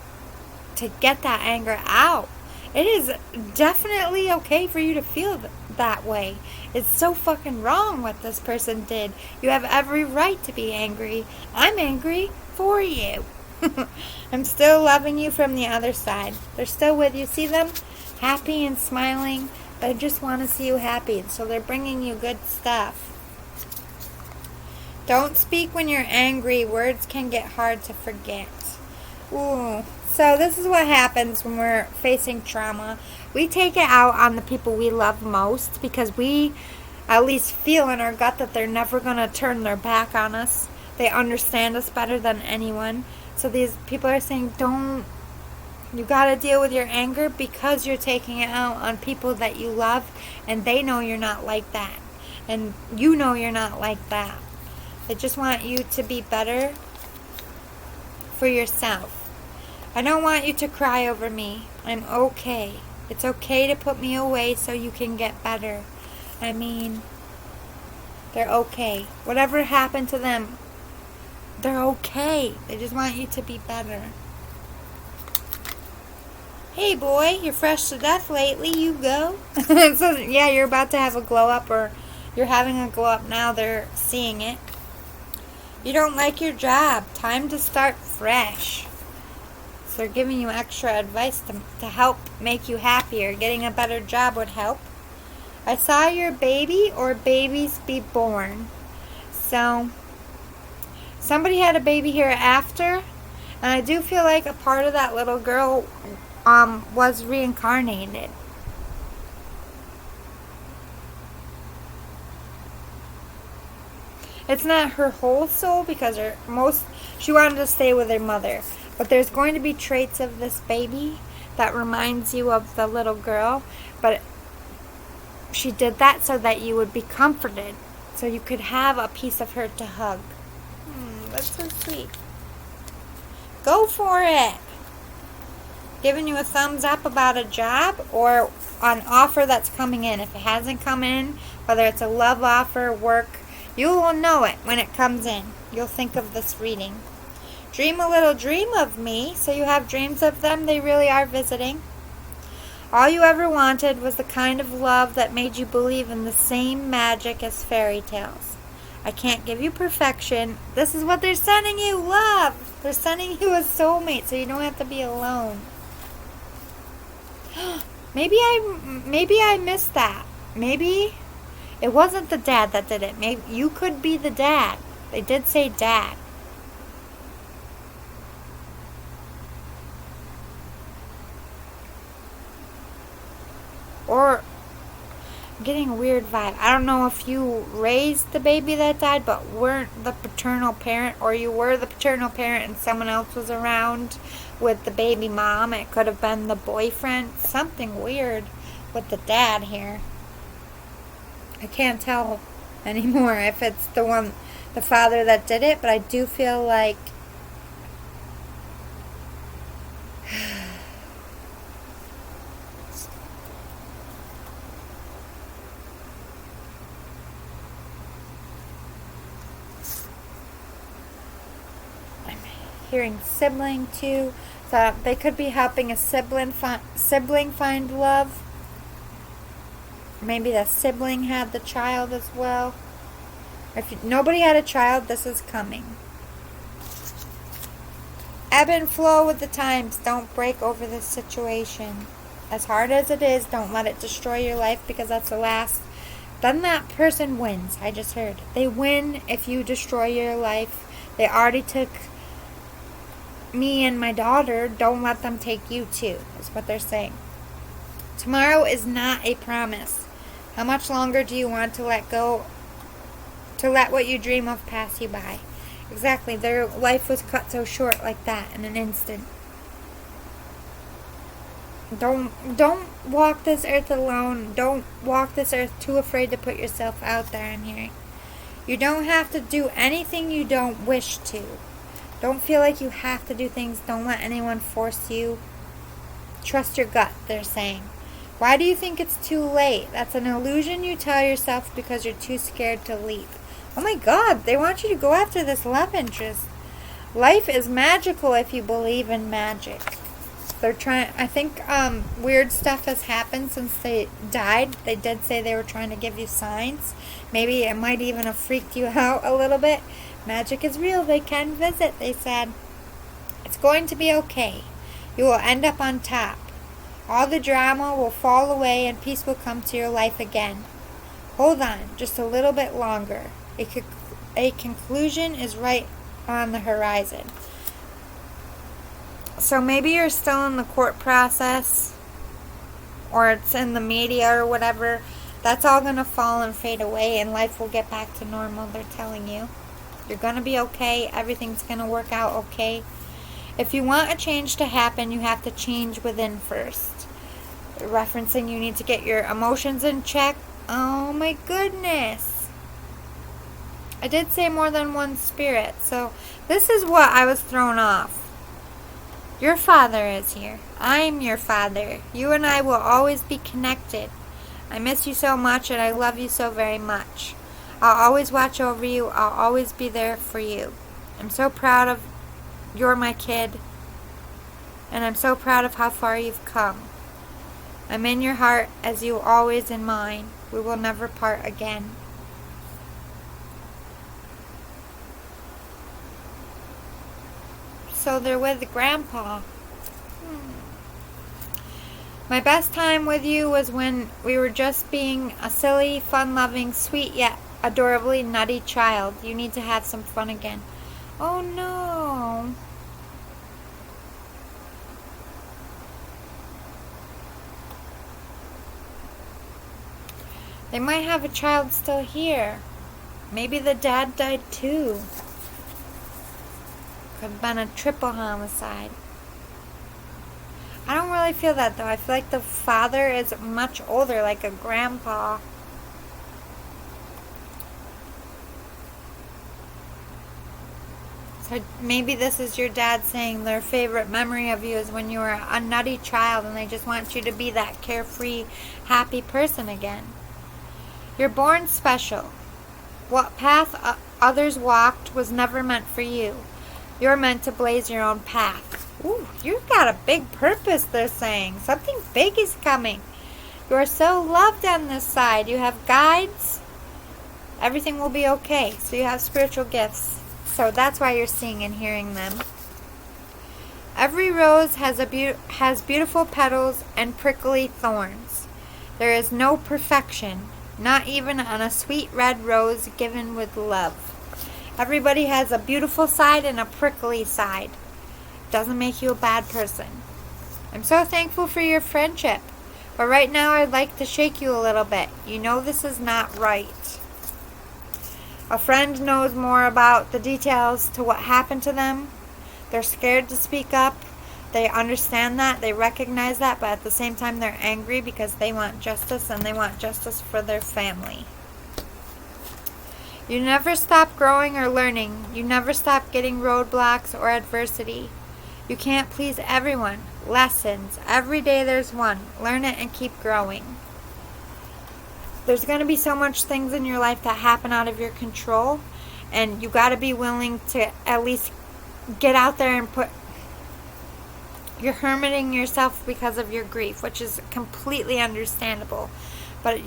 to get that anger out. It is definitely okay for you to feel that way. It's so fucking wrong what this person did. You have every right to be angry. I'm angry for you. I'm still loving you from the other side. They're still with you. See them? Happy and smiling. They just want to see you happy. And so they're bringing you good stuff. Don't speak when you're angry. Words can get hard to forget. Ooh. So this is what happens when we're facing trauma. We take it out on the people we love most because we at least feel in our gut that they're never going to turn their back on us. They understand us better than anyone. So these people are saying, you got to deal with your anger because you're taking it out on people that you love, and they know you're not like that. And you know you're not like that. They just want you to be better for yourself. I don't want you to cry over me. I'm okay. It's okay to put me away so you can get better. I mean, they're okay. Whatever happened to them, they're okay. They just want you to be better. Hey boy, you're fresh to death lately. You go. So yeah, you're about to have a glow up, or you're having a glow up now. They're seeing it. You don't like your job. Time to start fresh. So they're giving you extra advice to help make you happier. Getting a better job would help. I saw your baby or babies be born. So somebody had a baby here after, and I do feel like a part of that little girl was reincarnated. It's not her whole soul because she wanted to stay with her mother. But there's going to be traits of this baby that reminds you of the little girl. But she did that so that you would be comforted. So you could have a piece of her to hug. That's so sweet. Go for it. giving you a thumbs up about a job or an offer that's coming in. If it hasn't come in, whether it's a love offer, work, you will know it when it comes in. You'll think of this reading. Dream a little dream of me, so you have dreams of them. They really are visiting. All you ever wanted was the kind of love that made you believe in the same magic as fairy tales. I can't give you perfection. This is what they're sending you, love. They're sending you a soulmate so you don't have to be alone. Maybe I missed that. Maybe it wasn't the dad that did it. Maybe you could be the dad. They did say dad. Or I'm getting a weird vibe. I don't know if you raised the baby that died, but weren't the paternal parent, or you were the paternal parent and someone else was around with the baby mom. It could have been the boyfriend. Something weird with the dad here. I can't tell anymore if it's the father that did it, but I do feel like hearing sibling too, so they could be helping a sibling find love. Maybe the sibling had the child as well. If nobody had a child, this is coming. Ebb and flow with the times. Don't break over this situation. As hard as it is, don't let it destroy your life, because that's the last. Then that person wins. I just heard. They win if you destroy your life. They already took me and my daughter. Don't let them take you too, is what they're saying. Tomorrow is not a promise. How much longer do you want to let go, to let what you dream of pass you by? Exactly. Their life was cut so short like that in an instant. Don't walk this earth alone. Don't walk this earth too afraid to put yourself out there. I'm hearing. You don't have to do anything you don't wish to. Don't feel like you have to do things. Don't let anyone force you. Trust your gut, they're saying. Why do you think it's too late? That's an illusion you tell yourself because you're too scared to leap. Oh my God, they want you to go after this love interest. Life is magical if you believe in magic. They're trying, I think weird stuff has happened since they died. They did say they were trying to give you signs. Maybe it might even have freaked you out a little bit. Magic is real. They can visit, they said. It's going to be okay. You will end up on top. All the drama will fall away and peace will come to your life again. Hold on just a little bit longer. A conclusion is right on the horizon. So maybe you're still in the court process, or it's in the media or whatever. That's all going to fall and fade away, and life will get back to normal, they're telling you. You're going to be okay. Everything's going to work out okay. If you want a change to happen, you have to change within first. Referencing you need to get your emotions in check. Oh my goodness. I did say more than one spirit. So this is what I was thrown off. Your father is here. I'm your father. You and I will always be connected. I miss you so much and I love you so very much. I'll always watch over you. I'll always be there for you. I'm so proud of you're my kid. And I'm so proud of how far you've come. I'm in your heart as you always in mine. We will never part again. So they're with Grandpa. My best time with you was when we were just being a silly, fun-loving, sweet yet adorably nutty child. You need to have some fun again. Oh no. They might have a child still here. Maybe the dad died too. Could have been a triple homicide. I don't really feel that though. I feel like the father is much older, like a grandpa. So maybe this is your dad saying their favorite memory of you is when you were a nutty child and they just want you to be that carefree, happy person again. You're born special. What path others walked was never meant for you. You're meant to blaze your own path. Ooh, you've got a big purpose, they're saying. Something big is coming. You are so loved on this side. You have guides. Everything will be okay. So you have spiritual gifts. So that's why you're seeing and hearing them. Every rose has beautiful petals and prickly thorns. There is no perfection, not even on a sweet red rose given with love. Everybody has a beautiful side and a prickly side. Doesn't make you a bad person. I'm so thankful for your friendship. But right now I'd like to shake you a little bit. You know this is not right. A friend knows more about the details to what happened to them. They're scared to speak up. They understand that. They recognize that. But at the same time, they're angry because they want justice and they want justice for their family. You never stop growing or learning. You never stop getting roadblocks or adversity. You can't please everyone. Lessons. Every day there's one. Learn it and keep growing. There's going to be so much things in your life that happen out of your control, and you got to be willing to at least get out there and you're hermiting yourself because of your grief, which is completely understandable. But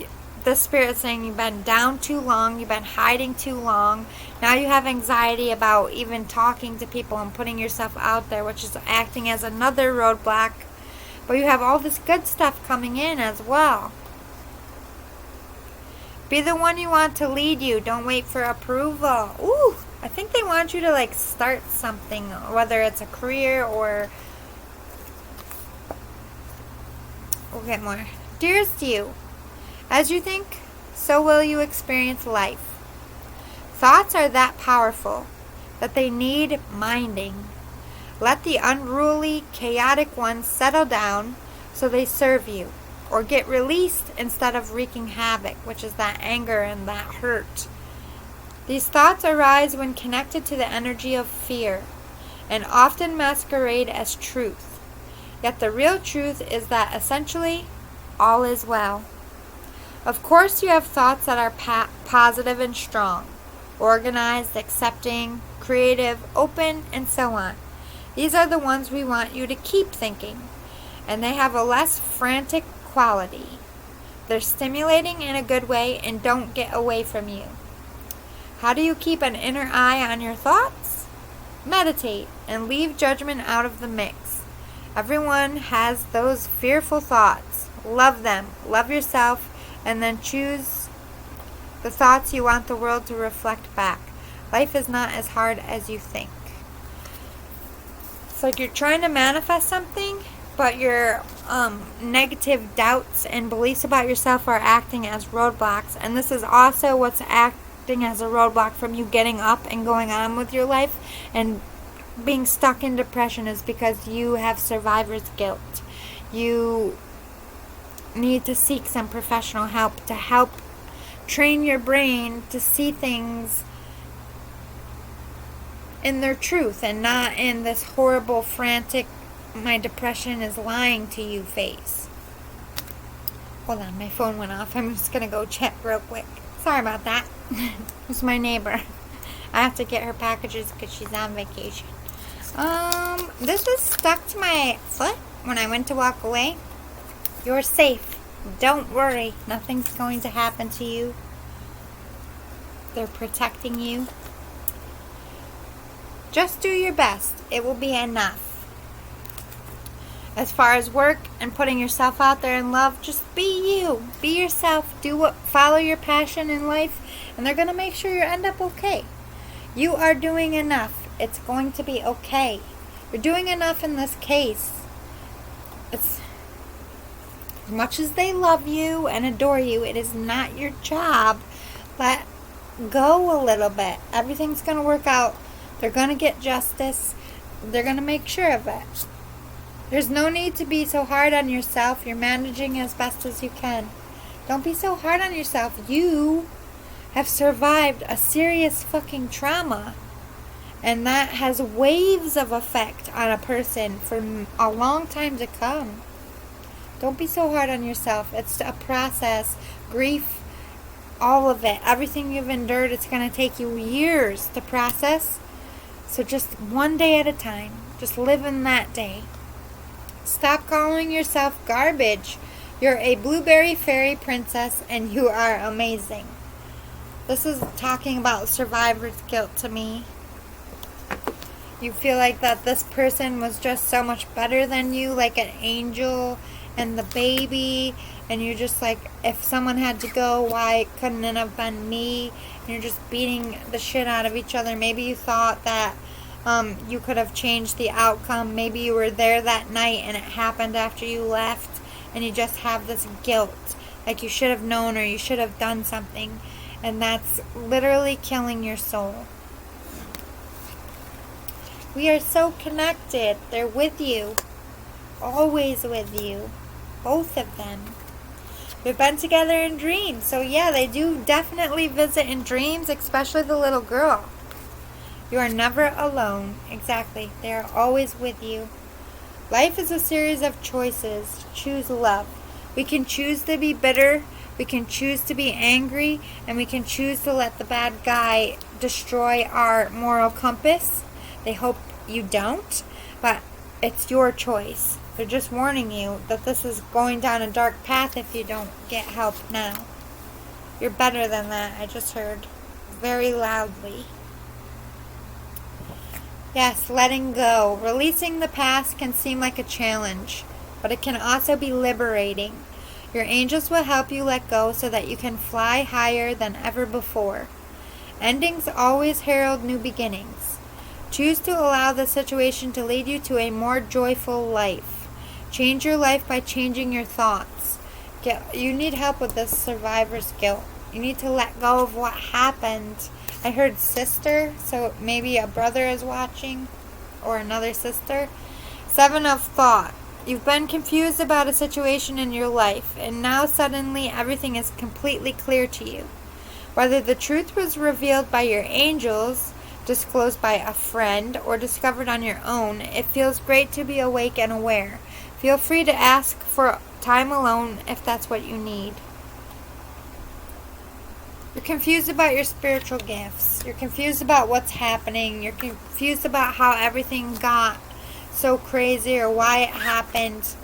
the Spirit's saying you've been down too long, you've been hiding too long. Now you have anxiety about even talking to people and putting yourself out there, which is acting as another roadblock. But you have all this good stuff coming in as well. Be the one you want to lead you. Don't wait for approval. Ooh, I think they want you to start something, whether it's a career or... We'll get more. Dearest you, as you think, so will you experience life. Thoughts are that powerful that they need minding. Let the unruly, chaotic ones settle down so they serve you, or get released instead of wreaking havoc, which is that anger and that hurt. These thoughts arise when connected to the energy of fear, and often masquerade as truth. Yet the real truth is that essentially, all is well. Of course you have thoughts that are positive and strong, organized, accepting, creative, open, and so on. These are the ones we want you to keep thinking, and they have a less frantic quality. They're stimulating in a good way and don't get away from you. How do you keep an inner eye on your thoughts? Meditate and leave judgment out of the mix. Everyone has those fearful thoughts. Love them. Love yourself, and then choose the thoughts you want the world to reflect back. Life is not as hard as you think. It's like you're trying to manifest something, but your negative doubts and beliefs about yourself are acting as roadblocks. And this is also what's acting as a roadblock from you getting up and going on with your life. And being stuck in depression is because you have survivor's guilt. You need to seek some professional help to help train your brain to see things in their truth and not in this horrible, frantic, my depression is lying to you face. Hold on, my phone went off. I'm just going to go check real quick. Sorry about that. It's my neighbor. I have to get her packages because she's on vacation. This was stuck to my foot when I went to walk away. You're safe. Don't worry. Nothing's going to happen to you. They're protecting you. Just do your best. It will be enough. As far as work and putting yourself out there in love, just be you. Be yourself. Follow your passion in life, and they're going to make sure you end up okay. You are doing enough. It's going to be okay. You're doing enough in this case. It's as much as they love you and adore you, it is not your job. Let go a little bit. Everything's going to work out. They're going to get justice. They're going to make sure of it. There's no need to be so hard on yourself. You're managing as best as you can. Don't be so hard on yourself. You have survived a serious fucking trauma. And that has waves of effect on a person for a long time to come. Don't be so hard on yourself. It's a process. Grief, all of it, everything you've endured, it's going to take you years to process. So just one day at a time. Just live in that day. Stop calling yourself garbage. You're a blueberry fairy princess and you are amazing. This is talking about survivor's guilt to me. You feel like that this person was just so much better than you, like an angel and the baby, and you're just like, if someone had to go, why couldn't it have been me? And you're just beating the shit out of each other. Maybe you thought that you could have changed the outcome. Maybe you were there that night and it happened after you left, and you just have this guilt, like you should have known or you should have done something, and that's literally killing your soul. We are so connected. They're with you. Always with you. Both of them. We've been together in dreams. So yeah, they do definitely visit in dreams, especially the little girl. You are never alone. Exactly. They are always with you. Life is a series of choices. Choose love. We can choose to be bitter. We can choose to be angry. And we can choose to let the bad guy destroy our moral compass. They hope you don't, but it's your choice. They're just warning you that this is going down a dark path if you don't get help now. You're better than that, I just heard very loudly. Yes, letting go. Releasing the past can seem like a challenge, but it can also be liberating. Your angels will help you let go so that you can fly higher than ever before. Endings always herald new beginnings. Choose to allow the situation to lead you to a more joyful life. Change your life by changing your thoughts. You need help with this survivor's guilt. You need to let go of what happened. I heard sister, so maybe a brother is watching, or another sister. 7 of thought. You've been confused about a situation in your life, and now suddenly everything is completely clear to you. Whether the truth was revealed by your angels, disclosed by a friend, or discovered on your own, it feels great to be awake and aware. Feel free to ask for time alone if that's what you need. You're confused about your spiritual gifts. You're confused about what's happening. You're confused about how everything got so crazy or why it happened.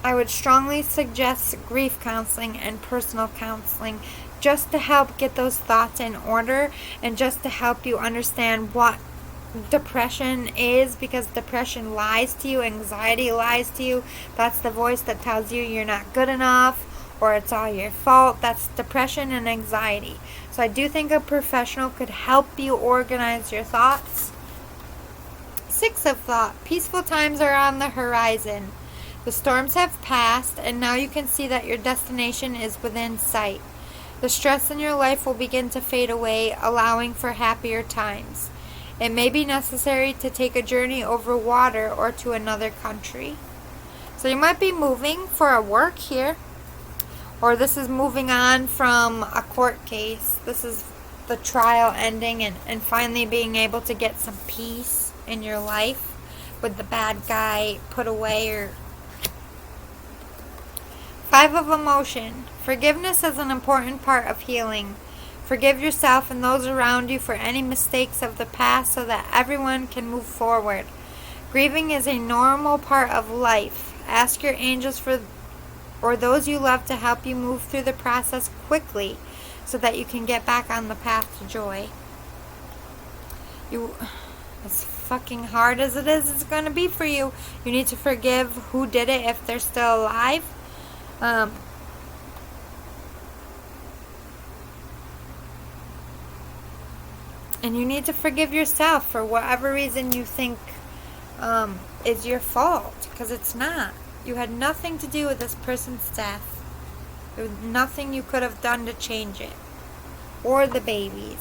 I would strongly suggest grief counseling and personal counseling, just to help get those thoughts in order and just to help you understand what depression is, because depression lies to you, anxiety lies to you. That's the voice that tells you you're not good enough or it's all your fault. That's depression and anxiety. So I do think a professional could help you organize your thoughts. 6 of thought. Peaceful times are on the horizon. The storms have passed and now you can see that your destination is within sight. The stress in your life will begin to fade away, allowing for happier times. It may be necessary to take a journey over water or to another country. So you might be moving for a work here, or this is moving on from a court case. This is the trial ending and finally being able to get some peace in your life with the bad guy put away. Or 5 of emotion. Forgiveness is an important part of healing. Forgive yourself and those around you for any mistakes of the past so that everyone can move forward. Grieving is a normal part of life. Ask your angels or those you love to help you move through the process quickly so that you can get back on the path to joy. As fucking hard as it is, it's going to be for you. You need to forgive who did it if they're still alive. And you need to forgive yourself for whatever reason you think is your fault, because it's not. You had nothing to do with this person's death. There was nothing you could have done to change it. Or the babies.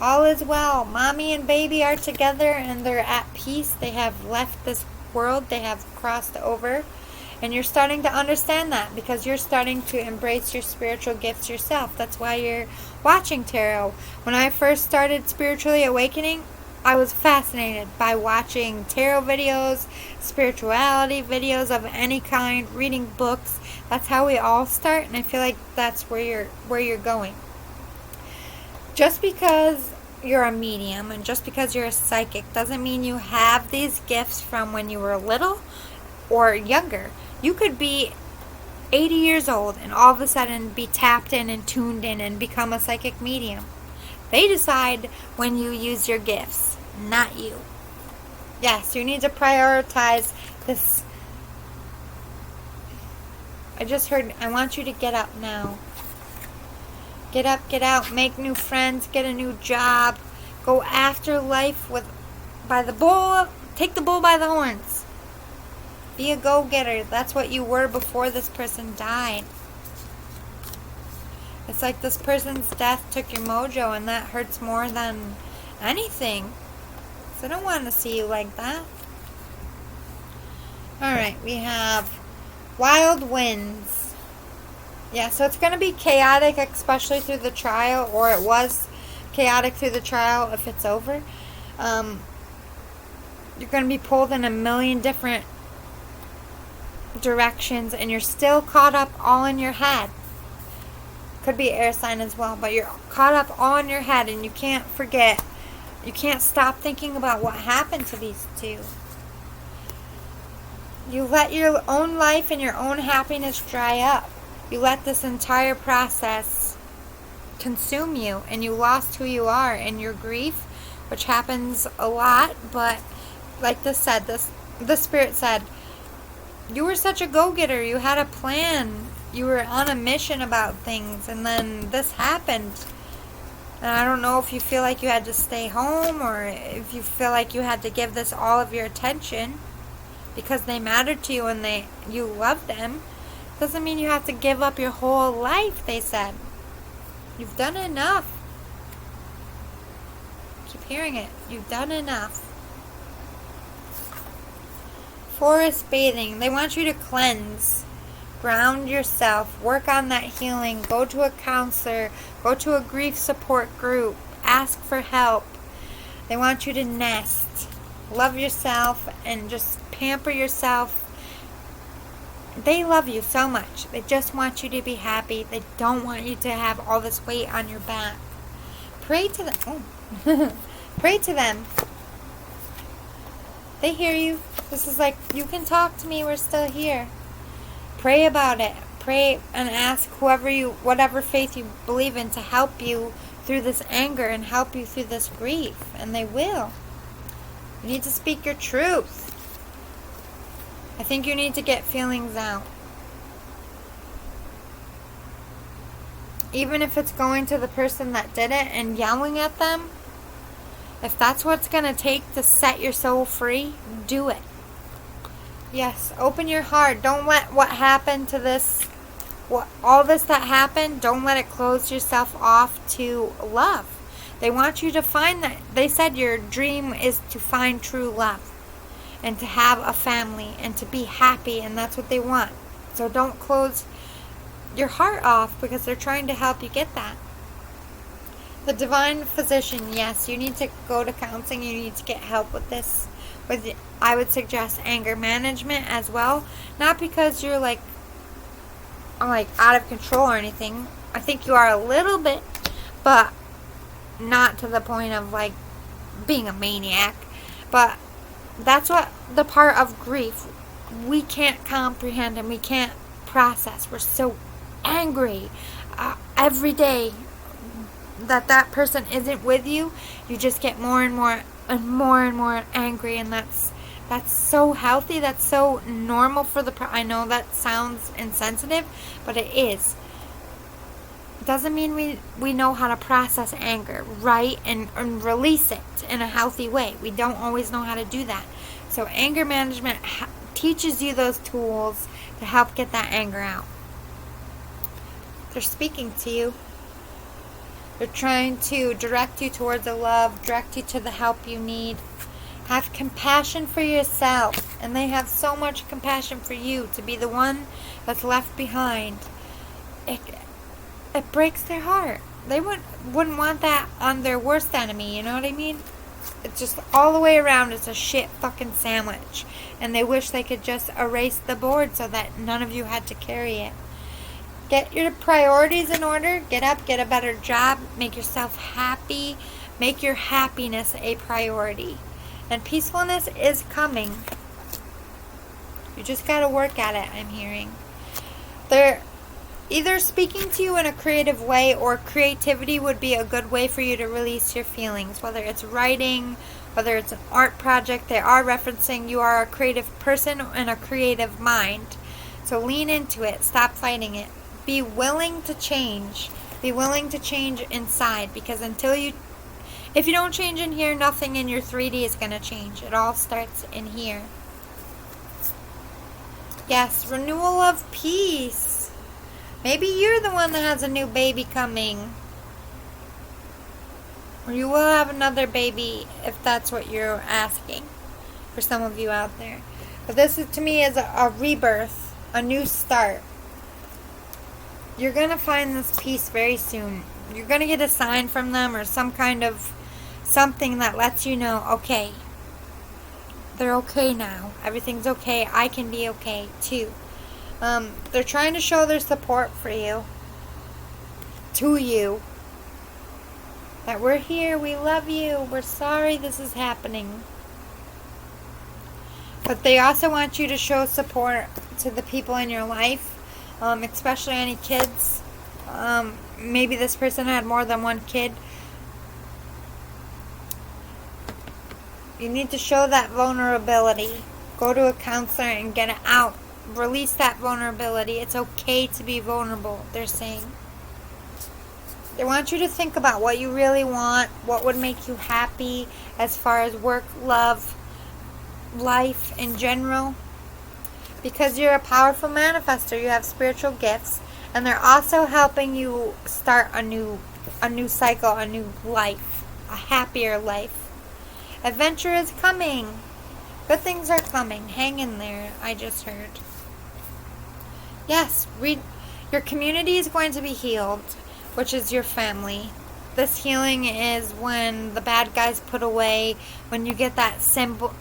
All is well. Mommy and baby are together and they're at peace. They have left this world. They have crossed over. And you're starting to understand that because you're starting to embrace your spiritual gifts yourself. That's why you're watching tarot. When I first started spiritually awakening, I was fascinated by watching tarot videos, spirituality videos of any kind, reading books. That's how we all start, and I feel like that's where you're going. Just because you're a medium and just because you're a psychic doesn't mean you have these gifts from when you were little or younger. You could be 80 years old and all of a sudden be tapped in and tuned in and become a psychic medium. They decide when you use your gifts, not you. Yes, you need to prioritize this. I just heard, I want you to get up now. Get up, get out, make new friends, get a new job, go after life by the bull, take the bull by the horns. Be a go-getter. That's what you were before this person died. It's like this person's death took your mojo, and that hurts more than anything. So I don't want to see you like that. Alright, we have wild winds. Yeah, so it's going to be chaotic, especially through the trial, or it was chaotic through the trial if it's over. You're going to be pulled in a million different directions, and you're still caught up all in your head. Could be air sign as well, but you're caught up all in your head, and you can't forget. You can't stop thinking about what happened to these two. You let your own life and your own happiness dry up. You let this entire process consume you, and you lost who you are in your grief, which happens a lot, but like this spirit said, you were such a go-getter. You had a plan. You were on a mission about things, and then this happened. And I don't know if you feel like you had to stay home or if you feel like you had to give this all of your attention because they mattered to you and you loved them. Doesn't mean you have to give up your whole life, they said. You've done enough. Keep hearing it. You've done enough. Forest bathing. They want you to cleanse. Ground yourself. Work on that healing. Go to a counselor. Go to a grief support group. Ask for help. They want you to nest. Love yourself and just pamper yourself. They love you so much. They just want you to be happy. They don't want you to have all this weight on your back. Pray to them. Oh. Pray to them. They hear you. This is like, you can talk to me. We're still here. Pray about it. Pray and ask whatever faith you believe in to help you through this anger and help you through this grief. And they will. You need to speak your truth. I think you need to get feelings out. Even if it's going to the person that did it and yelling at them, if that's what's going to take to set your soul free, do it. Yes, open your heart. Don't let what happened to this, all this that happened, don't let it close yourself off to love. They want you to find that. They said your dream is to find true love and to have a family and to be happy, and that's what they want. So don't close your heart off because they're trying to help you get that. The divine physician, yes, you need to go to counseling. You need to get help with this. I would suggest anger management as well. Not because you're like out of control or anything. I think you are a little bit, but not to the point of like being a maniac. But that's what the part of grief we can't comprehend and we can't process. We're so angry every day that person isn't with you. You just get more and more and more and more angry, and that's so healthy. That's so normal for I know that sounds insensitive, but it is. It doesn't mean we know how to process anger, right, and release it in a healthy way. We don't always know how to do that. So anger management teaches you those tools to help get that anger out. They're speaking to you. They're trying to direct you towards the love, direct you to the help you need. Have compassion for yourself. and they have so much compassion for you to be the one that's left behind. It breaks their heart. They wouldn't want that on their worst enemy, you know what I mean? It's just all the way around, it's a shit fucking sandwich. And they wish they could just erase the board so that none of you had to carry it. Get your priorities in order. Get up, get a better job, make yourself happy. Make your happiness a priority. And peacefulness is coming. You just gotta work at it, I'm hearing. They're either speaking to you in a creative way, or creativity would be a good way for you to release your feelings. Whether it's writing, whether it's an art project, they are referencing you are a creative person and a creative mind. So lean into it. Stop fighting it. Be willing to change. Be willing to change inside, because if you don't change in here, nothing in your 3D is going to change. It all starts in here. Yes, renewal of peace. Maybe you're the one that has a new baby coming. Or you will have another baby if that's what you're asking. For some of you out there. But this is, to me, is a rebirth. A new start. You're going to find this peace very soon. You're going to get a sign from them, or some kind of something that lets you know, okay, they're okay now. Everything's okay. I can be okay too. They're trying to show their support for you. To you. That we're here. We love you. We're sorry this is happening. But they also want you to show support to the people in your life. Especially any kids. Maybe this person had more than one kid. You need to show that vulnerability. Go to a counselor and get it out. Release that vulnerability. It's okay to be vulnerable, they're saying. They want you to think about what you really want, what would make you happy as far as work, love, life in general. Because you're a powerful manifester, you have spiritual gifts, and they're also helping you start a new cycle, a new life, a happier life. Adventure is coming. Good things are coming. Hang in there, I just heard. Yes, your community is going to be healed, which is your family. This healing is when the bad guys put away, when you get that symbol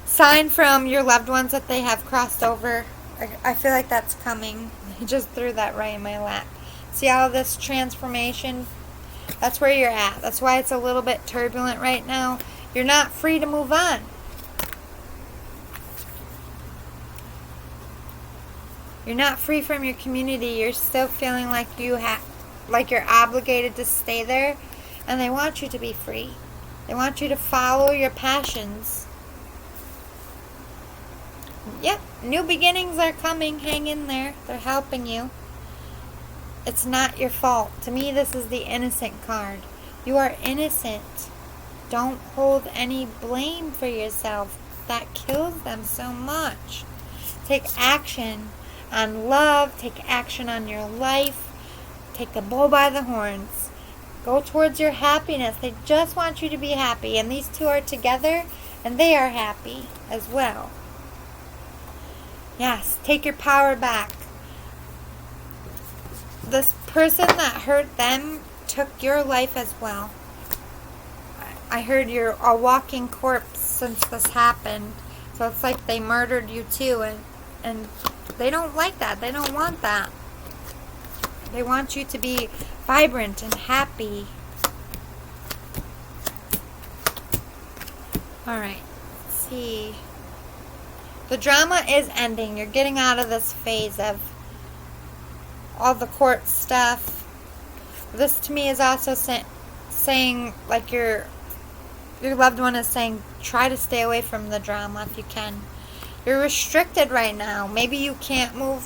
sign from your loved ones that they have crossed over. I feel like that's coming. I just threw that right in my lap. See all this transformation? That's where you're at. That's why it's a little bit turbulent right now. You're not free to move on. You're not free from your community. You're still feeling like you're obligated to stay there, and they want you to be free. They want you to follow your passions. Yep, new beginnings are coming. Hang in there. They're helping you. It's not your fault. To me, this is the innocent card. You are innocent. Don't hold any blame for yourself. That kills them so much. Take action on love. Take action on your life. Take the bull by the horns. Go towards your happiness. They just want you to be happy. And these two are together, and they are happy as well. Yes, take your power back. This person that hurt them took your life as well. I heard you're a walking corpse since this happened. So it's like they murdered you too. And they don't like that. They don't want that. They want you to be vibrant and happy. Alright. Let's see. The drama is ending. You're getting out of this phase of all the court stuff. This to me is also saying, like your loved one is saying, try to stay away from the drama if you can. You're restricted right now. Maybe you can't move.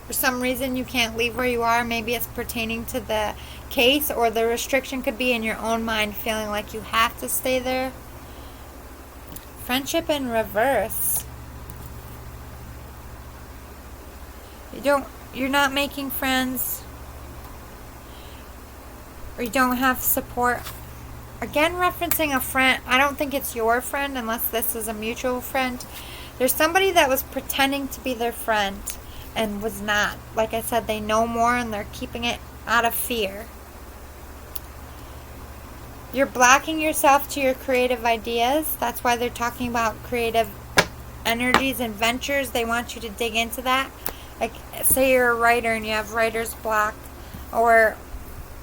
For some reason you can't leave where you are. Maybe it's pertaining to the case, or the restriction could be in your own mind, feeling like you have to stay there. Friendship in reverse. You're not making friends, or you don't have support again, referencing a friend. I don't think it's your friend unless this is a mutual friend. There's somebody that was pretending to be their friend and was not. Like I said, they know more and they're keeping it out of fear. You're blocking yourself to your creative ideas. That's why they're talking about creative energies and ventures. They want you to dig into that. Like, say you're a writer and you have writer's block, or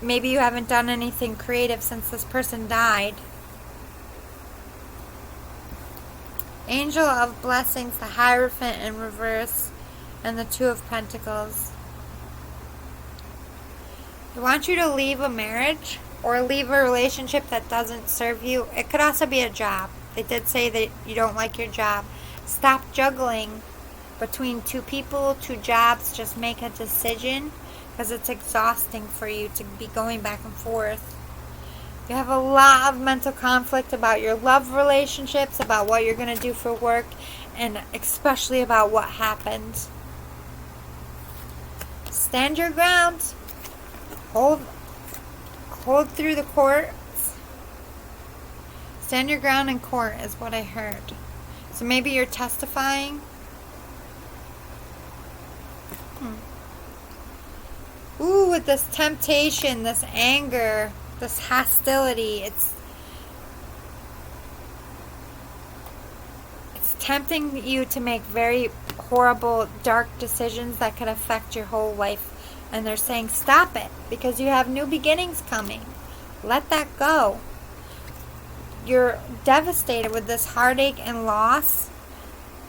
maybe you haven't done anything creative since this person died. Angel of Blessings, the Hierophant in reverse, and the Two of Pentacles. They want you to leave a marriage or leave a relationship that doesn't serve you. It could also be a job. They did say that you don't like your job. Stop juggling between two people, two jobs. Just make a decision, because it's exhausting for you to be going back and forth. You have a lot of mental conflict about your love relationships, about what you're going to do for work, and especially about what happened. Stand your ground. Hold through the courts. Stand your ground in court is what I heard. So maybe you're testifying. Ooh, with this temptation, this anger, this hostility, it's tempting you to make very horrible, dark decisions that could affect your whole life. And they're saying, stop it, because you have new beginnings coming. Let that go. You're devastated with this heartache and loss.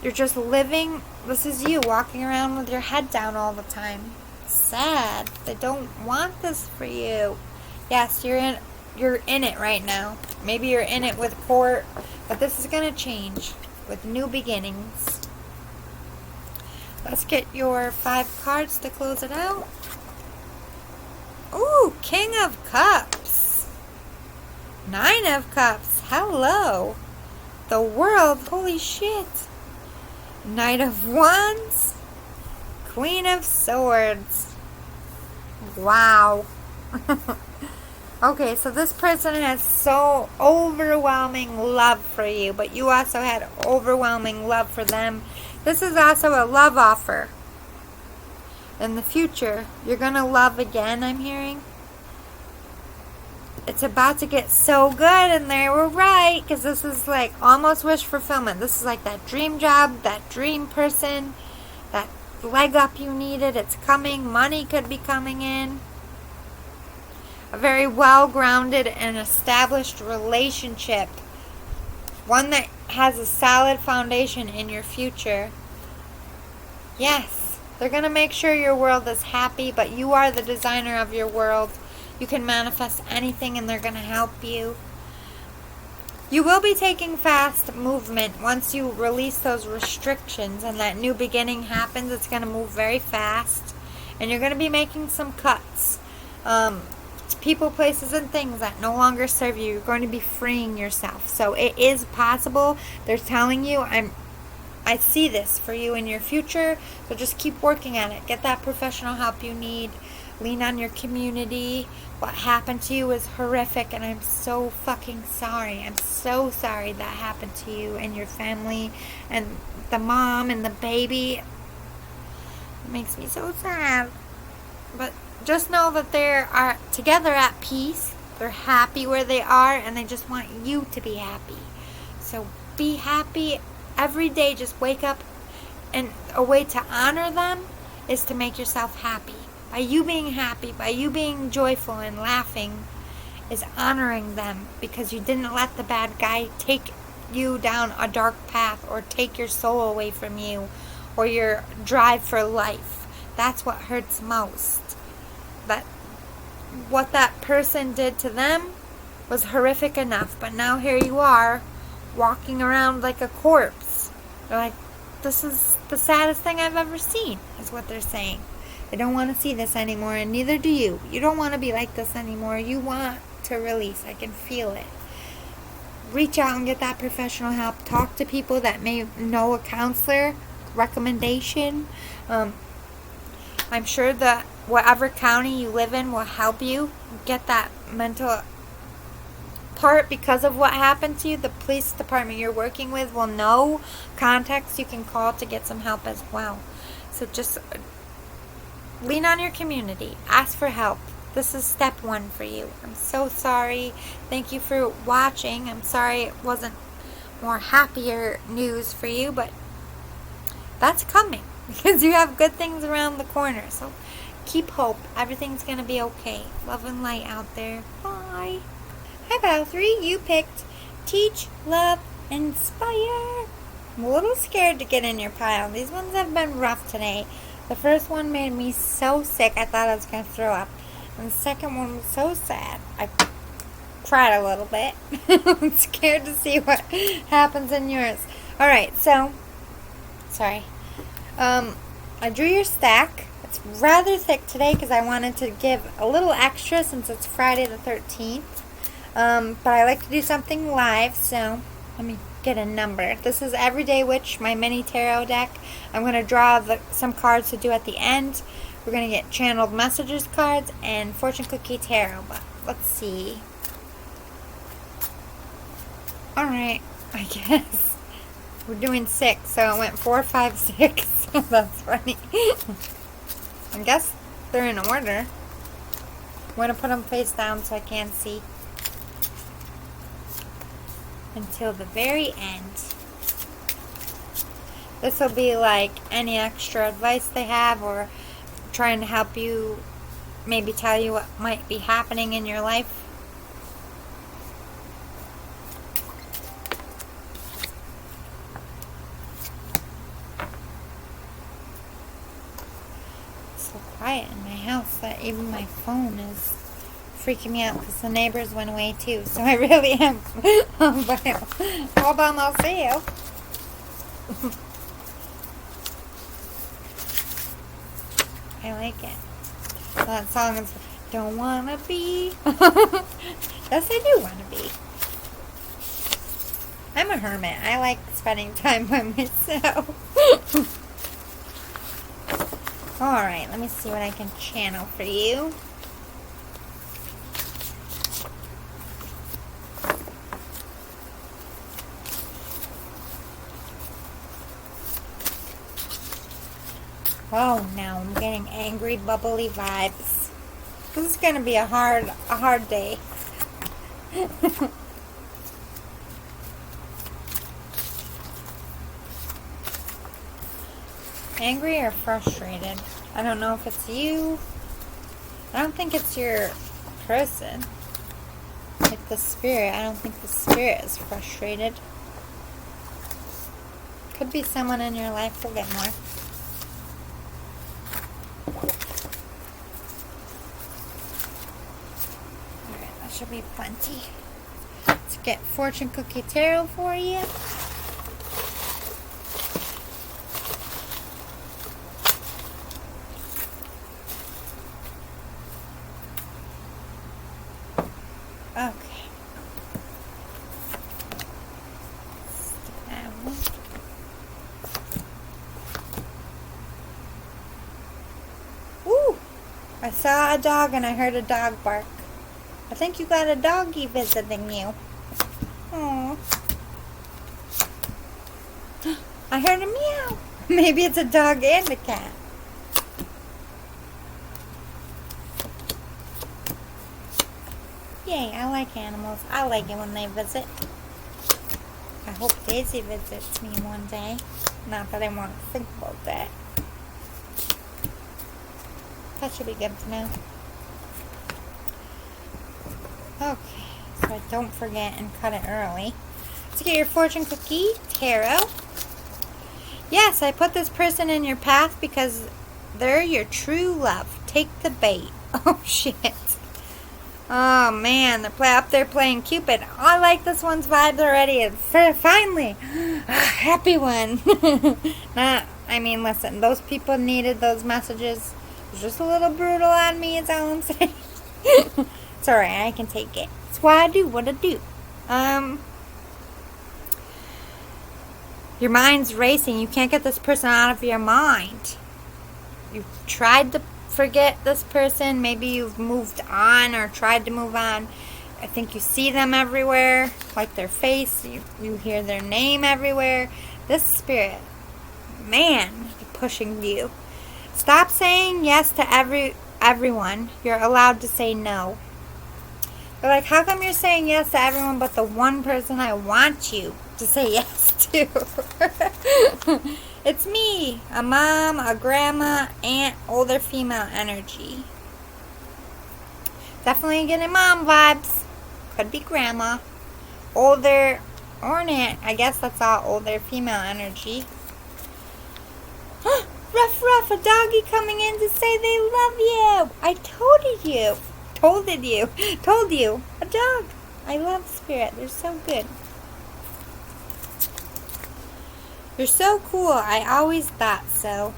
You're just living, this is you, walking around with your head down all the time. Sad. They don't want this for you. Yes, you're in it right now. Maybe you're in it with court, but this is going to change with new beginnings. Let's get your 5 cards to close it out. Ooh, King of Cups. 9 of Cups. Hello. The World. Holy shit. Knight of Wands. Queen of Swords. Wow. Okay, so this person has so overwhelming love for you, but you also had overwhelming love for them. This is also a love offer. In the future, you're going to love again, I'm hearing. It's about to get so good, and they were right, because this is like almost wish fulfillment. This is like that dream job, that dream person, that leg up you needed. It's coming. Money could be coming in. A very well-grounded and established relationship. One that has a solid foundation in your future. Yes, they're going to make sure your world is happy, but you are the designer of your world. You can manifest anything, and they're going to help you. You will be taking fast movement once you release those restrictions and that new beginning happens. It's going to move very fast, and you're going to be making some cuts. People, places, and things that no longer serve you. You're going to be freeing yourself. So it is possible. They're telling you, I see this for you in your future. So just keep working at it. Get that professional help you need. Lean on your community. What happened to you is horrific, and I'm so fucking sorry. I'm so sorry that happened to you and your family and the mom and the baby. It makes me so sad. But just know that they are together at peace. They're happy where they are, and they just want you to be happy. So be happy every day. Just wake up, and a way to honor them is to make yourself happy. By you being happy, by you being joyful and laughing, is honoring them, because you didn't let the bad guy take you down a dark path or take your soul away from you or your drive for life. That's what hurts most. But what that person did to them was horrific enough, but now here you are walking around like a corpse. They're like, this is the saddest thing I've ever seen, is what they're saying. They don't want to see this anymore, and neither do you. You don't want to be like this anymore. You want to release. I can feel it. Reach out and get that professional help. Talk to people that may know a counselor, recommendation. I'm sure that whatever county you live in will help you get that mental part because of what happened to you, the police department you're working with will know contacts you can call to get some help as well. So just lean on your community. Ask for help. This is step 1 for you. I'm so sorry. Thank you for watching. I'm sorry it wasn't more happier news for you, but that's coming because you have good things around the corner. So keep hope. Everything's going to be okay. Love and light out there. Bye. Hi, Pile 3. You picked Teach, Love, Inspire. I'm a little scared to get in your pile. These ones have been rough today. The first one made me so sick I thought I was going to throw up. And the second one was so sad. I cried a little bit. I'm scared to see what happens in yours. Alright, so, sorry. I drew your stack. It's rather thick today because I wanted to give a little extra since it's Friday the 13th. But I like to do something live, so let me get a number. This is Everyday Witch, my mini tarot deck. I'm going to draw some cards to do at the end. We're going to get channeled messages cards and fortune cookie tarot. But let's see. Alright, I guess we're doing 6, so it went 4, 5, 6. That's funny. I guess they're in order. I'm going to put them face down so I can't see until the very end. This will be like any extra advice they have, or trying to help you, maybe tell you what might be happening in your life. It's so quiet in my house that even my phone is freaking me out because the neighbors went away too, so I really am on file. Hold on, I'll see you. I like it. That song is Don't Wanna Be. Yes, I do want to be. I'm a hermit. I like spending time by myself. Alright, let me see what I can channel for you. Oh, now I'm getting angry, bubbly vibes. This is going to be a hard day. Angry or frustrated? I don't know if it's you. I don't think it's your person. Like the spirit. I don't think the spirit is frustrated. Could be someone in your life. We'll get more. Should be plenty. Let's get fortune cookie tarot for you. Okay. Stick that one. Ooh! I saw a dog and I heard a dog bark. I think you got a doggy visiting you. Aww. I heard a meow. Maybe it's a dog and a cat. Yay, I like animals. I like it when they visit. I hope Daisy visits me one day. Not that I want to think about that. That should be good to know. Okay, so I don't forget and cut it early. Let's get your fortune cookie tarot. Yes, I put this person in your path because they're your true love. Take the bait. Oh, shit. Oh, man, they're up there playing Cupid. Oh, I like this one's vibes already. Finally, a happy one. I mean, listen, those people needed those messages. It was just a little brutal on me, is all I'm saying. It's alright, I can take it. That's why I do what I do. Your mind's racing. You can't get this person out of your mind. You've tried to forget this person. Maybe you've moved on or tried to move on. I think you see them everywhere, like their face. You hear their name everywhere. This spirit, man, pushing you. Stop saying yes to everyone. You're allowed to say no. They're like, how come you're saying yes to everyone but the one person I want you to say yes to? It's me, a mom, a grandma, aunt, older female energy. Definitely getting mom vibes. Could be grandma. Older or an aunt. I guess that's all older female energy. Ruff, ruff, a doggy coming in to say they love you. I told you. Told you. A dog. I love spirit. They're so good. You're so cool. I always thought so.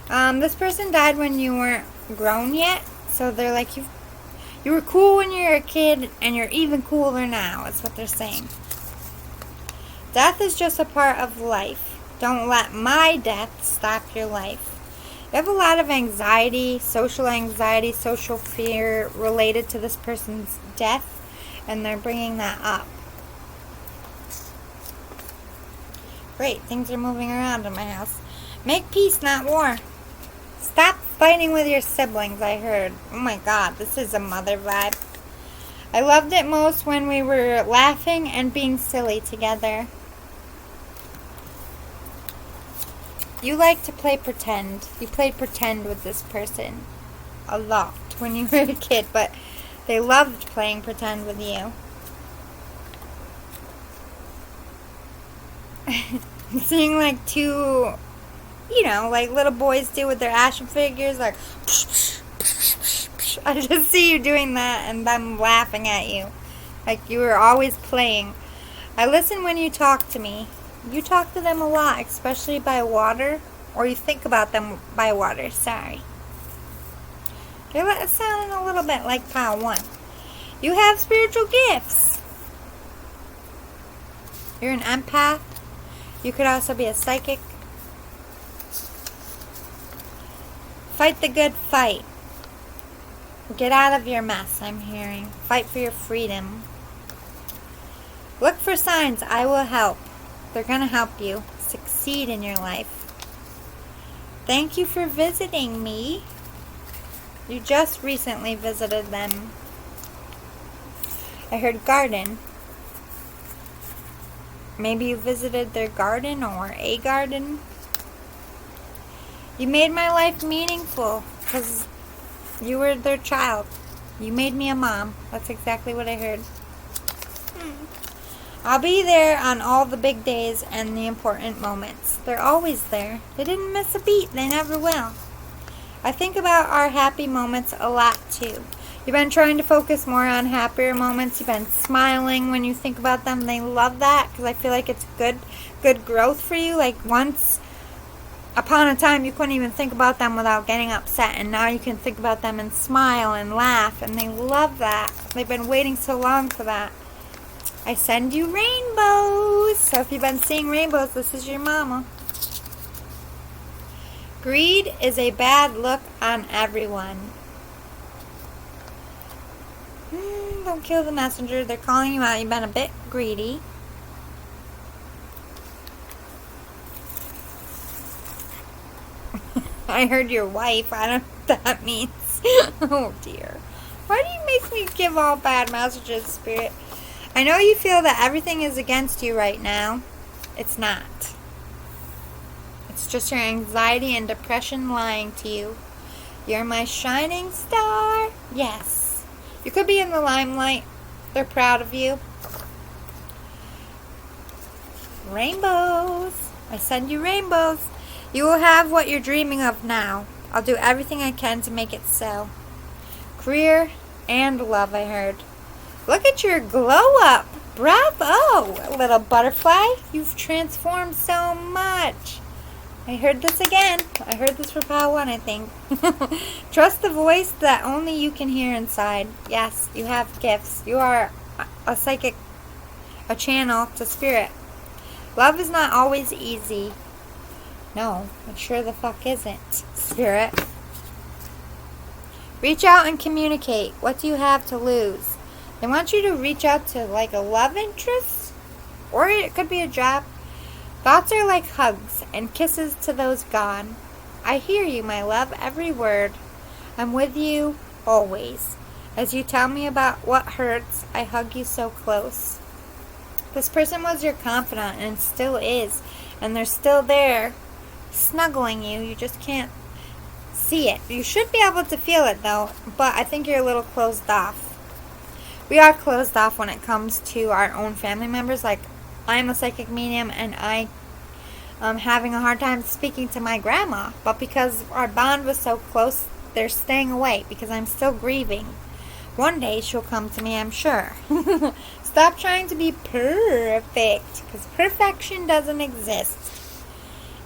This person died when you weren't grown yet. So they're like, you were cool when you were a kid, and you're even cooler now. That's what they're saying. Death is just a part of life. Don't let my death stop your life. You have a lot of anxiety, social fear related to this person's death, and they're bringing that up. Great, things are moving around in my house. Make peace, not war. Stop fighting with your siblings, I heard. Oh my god, this is a mother vibe. I loved it most when we were laughing and being silly together. You like to play pretend. You played pretend with this person a lot when you were a kid, but they loved playing pretend with you. Seeing like two, like little boys do with their action figures, like, I just see you doing that and them laughing at you. Like you were always playing. I listen when you talk to me. You talk to them a lot, especially by water, or you think about them by water, sorry. You're sounding a little bit like Pile 1. You have spiritual gifts. You're an empath. You could also be a psychic. Fight the good fight. Get out of your mess, I'm hearing. Fight for your freedom. Look for signs. I will help. They're going to help you succeed in your life. Thank you for visiting me. You just recently visited them. I heard garden. Maybe you visited their garden or a garden. You made my life meaningful because you were their child. You made me a mom. That's exactly what I heard. I'll be there on all the big days and the important moments. They're always there. They didn't miss a beat. They never will. I think about our happy moments a lot too. You've been trying to focus more on happier moments. You've been smiling when you think about them. They love that because I feel like it's good growth for you. Like once upon a time you couldn't even think about them without getting upset, and now you can think about them and smile and laugh, and they love that. They've been waiting so long for that. I send you rainbows. So if you've been seeing rainbows, this is your mama. Greed is a bad look on everyone. Don't kill the messenger. They're calling you out. You've been a bit greedy. I heard your wife. I don't know what that means. Oh dear. Why do you make me give all bad messages, Spirit? I know you feel that everything is against you right now. It's not. It's just your anxiety and depression lying to you. You're my shining star. Yes. You could be in the limelight. They're proud of you. Rainbows. I send you rainbows. You will have what you're dreaming of now. I'll do everything I can to make it so. Career and love, I heard. Look at your glow up. Bravo, little butterfly. You've transformed so much. I heard this again. I heard this for Pile 1, I think. Trust the voice that only you can hear inside. Yes, you have gifts. You are a psychic, a channel to spirit. Love is not always easy. No, it sure the fuck isn't, spirit. Reach out and communicate. What do you have to lose? They want you to reach out to like a love interest, or it could be a job. Thoughts are like hugs and kisses to those gone. I hear you, my love, every word. I'm with you always. As you tell me about what hurts, I hug you so close. This person was your confidant and still is, and they're still there, snuggling you. You just can't see it. You should be able to feel it though, but I think you're a little closed off. We are closed off when it comes to our own family members. Like, I'm a psychic medium and I am having a hard time speaking to my grandma, but because our bond was so close, they're staying away because I'm still grieving. One day she'll come to me, I'm sure. Stop trying to be perfect, because perfection doesn't exist.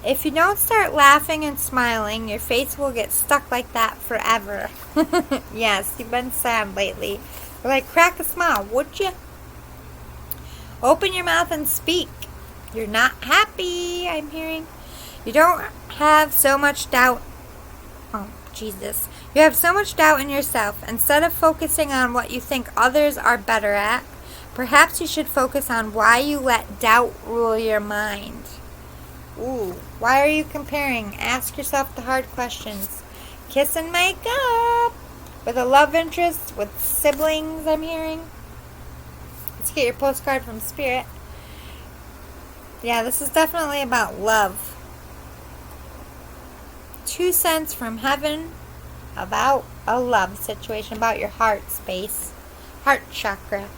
If you don't start laughing and smiling, your face will get stuck like that forever. Yes, you've been sad lately. But like, crack a smile, would you? Open your mouth and speak. You're not happy, I'm hearing. You don't have so much doubt. Oh, Jesus. You have so much doubt in yourself. Instead of focusing on what you think others are better at, perhaps you should focus on why you let doubt rule your mind. Ooh, why are you comparing? Ask yourself the hard questions. Kiss and make up. With a love interest, with siblings, I'm hearing. Let's get your postcard from Spirit. Yeah, this is definitely about love. 2 cents from heaven about a love situation, about your heart space, heart chakra.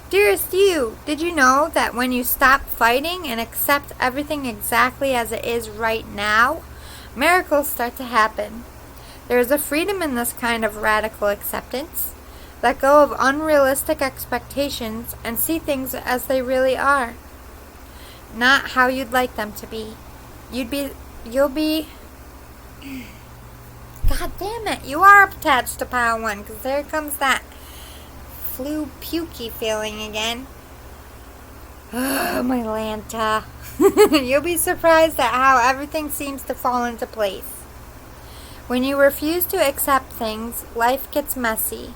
Dearest you, did you know that when you stop fighting and accept everything exactly as it is right now, miracles start to happen? There is a freedom in this kind of radical acceptance. Let go of unrealistic expectations and see things as they really are, not how you'd like them to be. You'll be God damn it, you are attached to pile 1, because there comes that flu pukey feeling again. Oh, my Lanta. You'll be surprised at how everything seems to fall into place. When you refuse to accept things, life gets messy.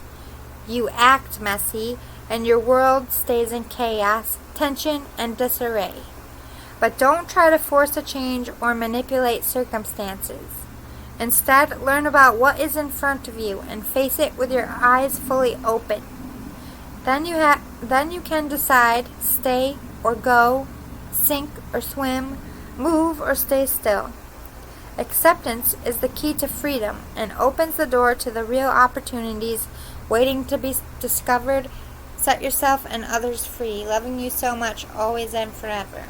You act messy, and your world stays in chaos, tension, and disarray. But don't try to force a change or manipulate circumstances. Instead, learn about what is in front of you and face it with your eyes fully open. Then you can decide, stay or go, sink or swim, move or stay still. Acceptance is the key to freedom and opens the door to the real opportunities waiting to be discovered. Set yourself and others free, loving you so much, always and forever.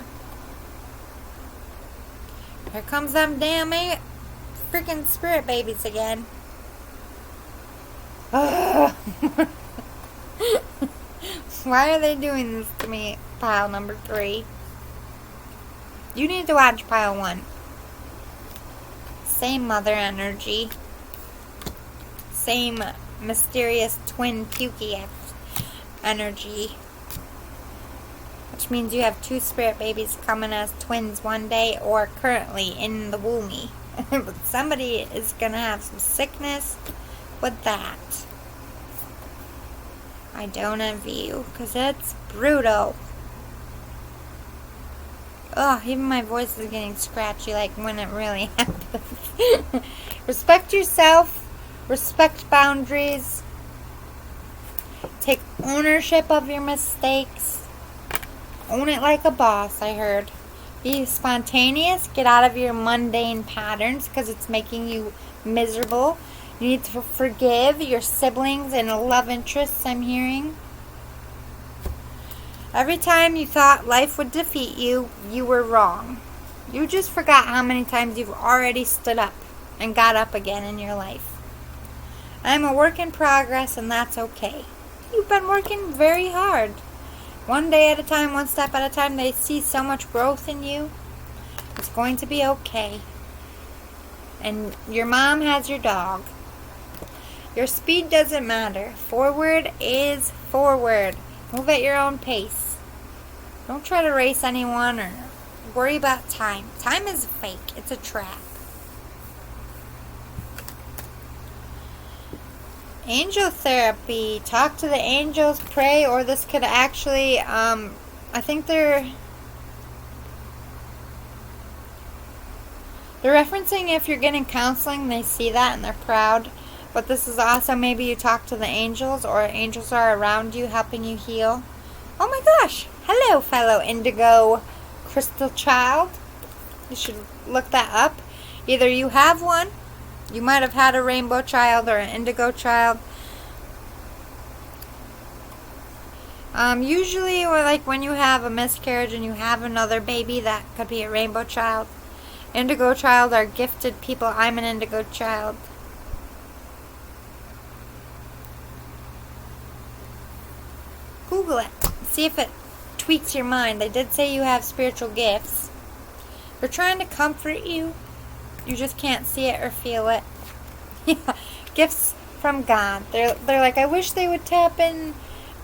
Here comes them damn freaking spirit babies again. Why are they doing this to me, pile number 3? You need to watch pile 1. Same mother energy. Same mysterious twin pukey energy. Which means you have 2 spirit babies coming as twins one day or currently in the womb. But somebody is going to have some sickness with that. I don't envy you, because it's brutal. Oh, even my voice is getting scratchy like when it really happens. Respect yourself. Respect boundaries. Take ownership of your mistakes. Own it like a boss, I heard. Be spontaneous. Get out of your mundane patterns because it's making you miserable. You need to forgive your siblings and love interests, I'm hearing. Every time you thought life would defeat you, you were wrong. You just forgot how many times you've already stood up and got up again in your life. I'm a work in progress, and that's okay. You've been working very hard. One day at a time, one step at a time. They see so much growth in you. It's going to be okay. And your mom has your dog. Your speed doesn't matter. Forward is forward. Move at your own pace. Don't try to race anyone or worry about time. Time is fake. It's a trap. Angel therapy. Talk to the angels, pray, or this could actually, I think they're referencing if you're getting counseling, they see that and they're proud. But this is also maybe you talk to the angels, or angels are around you helping you heal. Oh my gosh. Hello, fellow indigo crystal child. You should look that up. Either you have one, you might have had a rainbow child or an indigo child. Usually, or like when you have a miscarriage and you have another baby, that could be a rainbow child. Indigo child are gifted people. I'm an indigo child. Google it. See if it tweaks your mind. They did say you have spiritual gifts. They're trying to comfort you. You just can't see it or feel it. Yeah, gifts from God. They're like, I wish they would tap in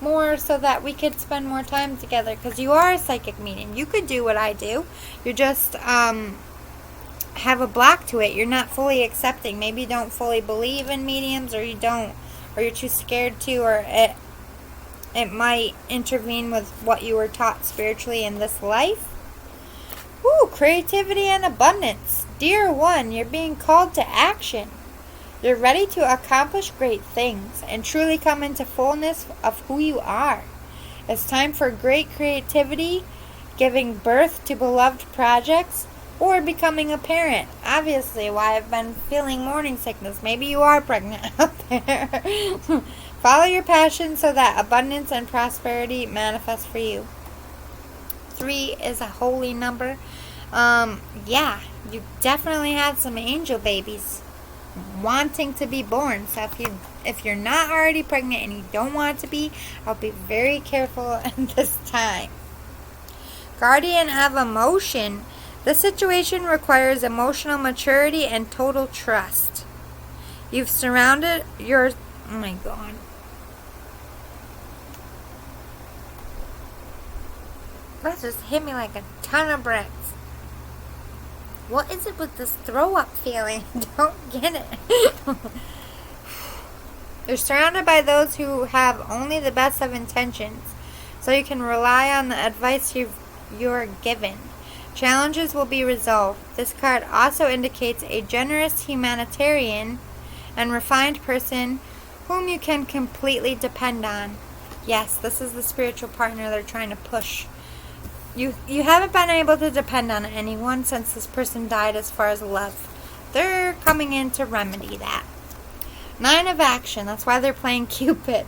more so that we could spend more time together. Because you are a psychic medium. You could do what I do. You just have a block to it. You're not fully accepting. Maybe you don't fully believe in mediums, or you don't, or you're too scared to, or it might intervene with what you were taught spiritually in this life. Ooh, creativity and abundance. Dear one, you're being called to action. You're ready to accomplish great things and truly come into fullness of who you are. It's time for great creativity, giving birth to beloved projects, or becoming a parent. Obviously, why I've been feeling morning sickness. Maybe you are pregnant out there. Follow your passion so that abundance and prosperity manifest for you. 3 is a holy number. Yeah, you definitely had some angel babies wanting to be born. So if you're not already pregnant and you don't want to be, I'll be very careful at this time. Guardian of emotion. This situation requires emotional maturity and total trust. You've surrounded your... Oh my God. That just hit me like a ton of bricks. What is it with this throw up feeling? Don't get it. You're surrounded by those who have only the best of intentions, so you can rely on the advice you're given. Challenges will be resolved. This card also indicates a generous humanitarian and refined person whom you can completely depend on. Yes, this is the spiritual partner they're trying to push. You haven't been able to depend on anyone since this person died as far as love. They're coming in to remedy that. 9 of action. That's why they're playing Cupid.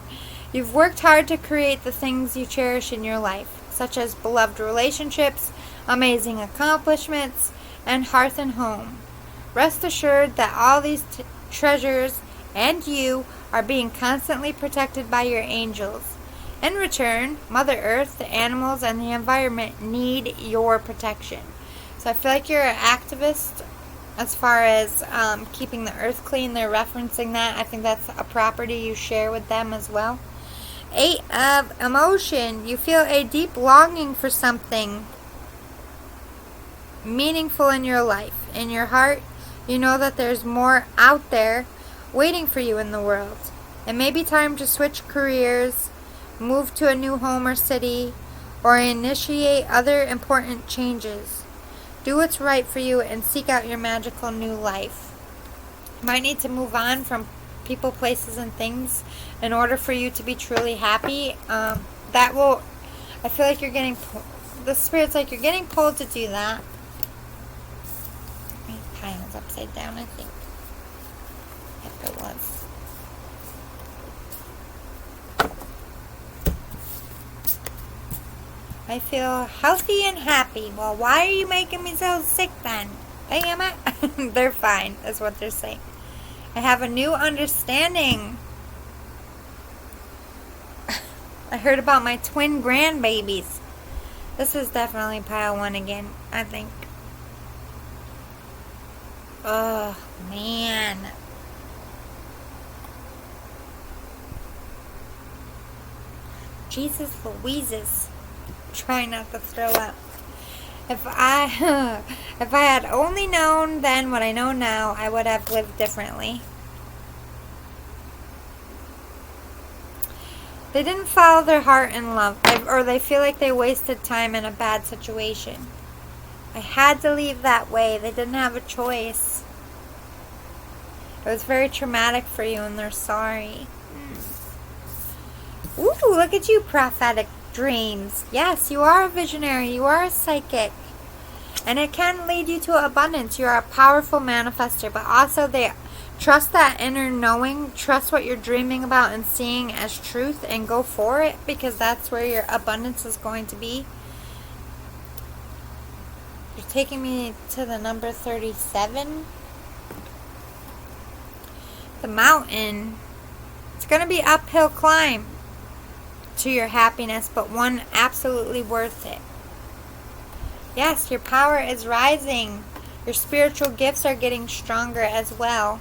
You've worked hard to create the things you cherish in your life, such as beloved relationships, amazing accomplishments, and hearth and home. Rest assured that all these treasures and you are being constantly protected by your angels. In return, Mother Earth, the animals, and the environment need your protection. So I feel like you're an activist as far as keeping the earth clean. They're referencing that. I think that's a property you share with them as well. 8 of emotion. You feel a deep longing for something meaningful in your life. In your heart, you know that there's more out there waiting for you in the world. It may be time to switch careers, move to a new home or city, or initiate other important changes. Do what's right for you and seek out your magical new life. You might need to move on from people, places, and things in order for you to be truly happy. I feel like you're getting, the spirit's like you're getting pulled to do that. My pile's upside down, I think. If it was. I feel healthy and happy. Well, why are you making me so sick then? Damn it. They're fine, is what they're saying. I have a new understanding. I heard about my twin grandbabies. This is definitely pile 1 again, I think. Oh, man. Jesus Louises. Try not to throw up. If I had only known then what I know now, I would have lived differently. They didn't follow their heart in love, or they feel like they wasted time in a bad situation. I had to leave that way. They didn't have a choice. It was very traumatic for you, and they're sorry. Ooh, look at you, prophetic dreams. Yes, you are a visionary. You are a psychic. And it can lead you to abundance. You are a powerful manifester, but also they trust that inner knowing. Trust what you're dreaming about and seeing as truth, and go for it, because that's where your abundance is going to be. You're taking me to the number 37. The mountain. It's going to be uphill climb to your happiness, but one absolutely worth it. Yes, your power is rising. Your spiritual gifts are getting stronger as well.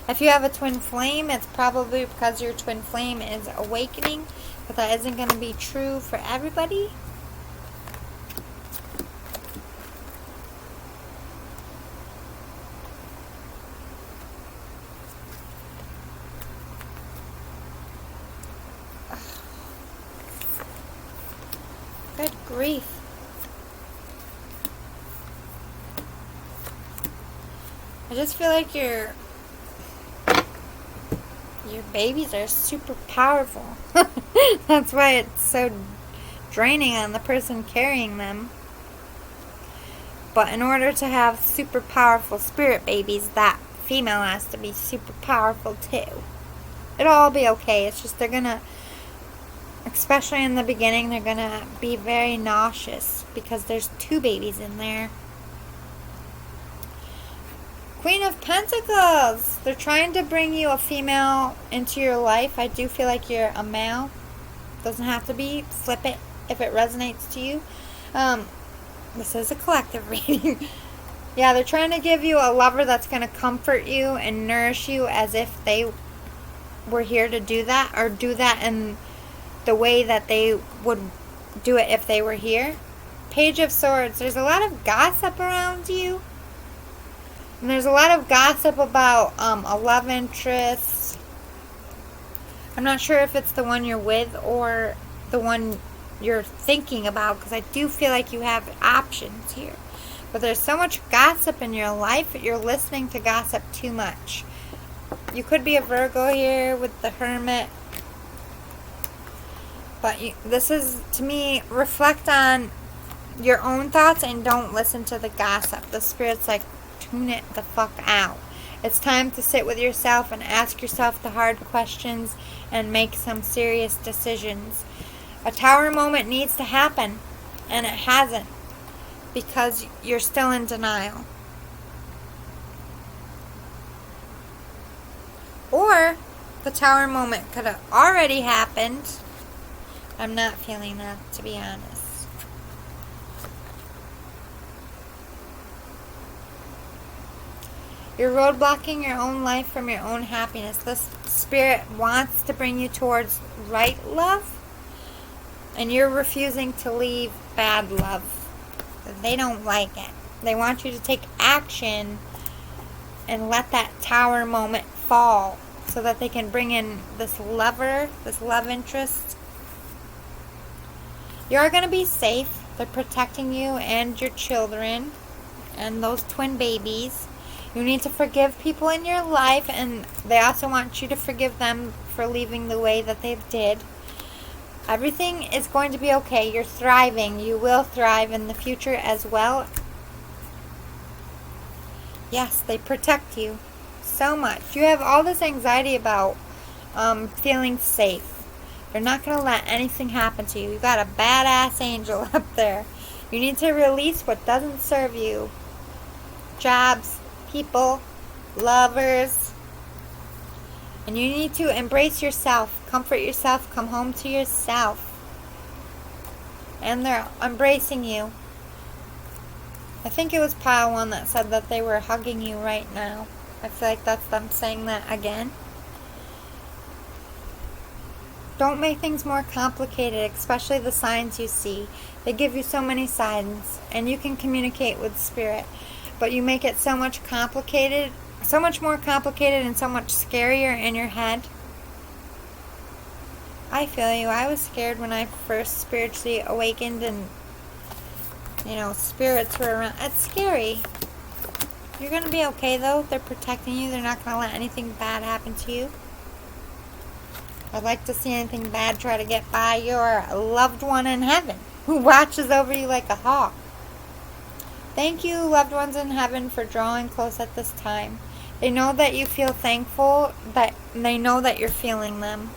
If you have a twin flame, it's probably because your twin flame is awakening, but that isn't going to be true for everybody. Good grief. I just feel like your babies are super powerful. That's why it's so draining on the person carrying them. But in order to have super powerful spirit babies, that female has to be super powerful too. It'll all be okay. It's just they're gonna, especially in the beginning, they're gonna be very nauseous because there's 2 babies in there. Queen of Pentacles. They're trying to bring you a female into your life. I do feel like you're a male. Doesn't have to be. Flip it if it resonates to you. This is a collective reading. Yeah, they're trying to give you a lover that's going to comfort you and nourish you as if they were here to do that, or do that in the way that they would do it if they were here. Page of Swords. There's a lot of gossip around you. And there's a lot of gossip about a love interest. I'm not sure if it's the one you're with or the one you're thinking about, because I do feel like you have options here. But there's so much gossip in your life that you're listening to gossip too much. You could be a Virgo here with the Hermit. But this is, to me, reflect on your own thoughts and don't listen to the gossip. The Spirit's like, tune it the fuck out. It's time to sit with yourself and ask yourself the hard questions and make some serious decisions. A tower moment needs to happen, and it hasn't, because you're still in denial. Or the tower moment could have already happened. I'm not feeling that, to be honest. You're roadblocking your own life from your own happiness. This Spirit wants to bring you towards right love, and you're refusing to leave bad love. They don't like it. They want you to take action and let that tower moment fall so that they can bring in this lover, this love interest. You're going to be safe. They're protecting you and your children and those twin babies. You need to forgive people in your life, and they also want you to forgive them for leaving the way that they did. Everything is going to be okay. You're thriving. You will thrive in the future as well. Yes, they protect you so much. You have all this anxiety about feeling safe. They're not going to let anything happen to you. You got a badass angel up there. You need to release what doesn't serve you. Jobs, people, lovers. And you need to embrace yourself, comfort yourself, come home to yourself. And they're embracing you. I think it was Pile 1 that said that they were hugging you right now. I feel like that's them saying that again. Don't make things more complicated, especially the signs you see. They give you so many signs, and you can communicate with Spirit. But you make it so much complicated, so much more complicated and so much scarier in your head. I feel you. I was scared when I first spiritually awakened and, spirits were around. It's scary. You're going to be okay, though. They're protecting you. They're not going to let anything bad happen to you. I'd like to see anything bad try to get by your loved one in heaven, who watches over you like a hawk. Thank you, loved ones in heaven, for drawing close at this time. They know that you feel thankful, that they know that you're feeling them.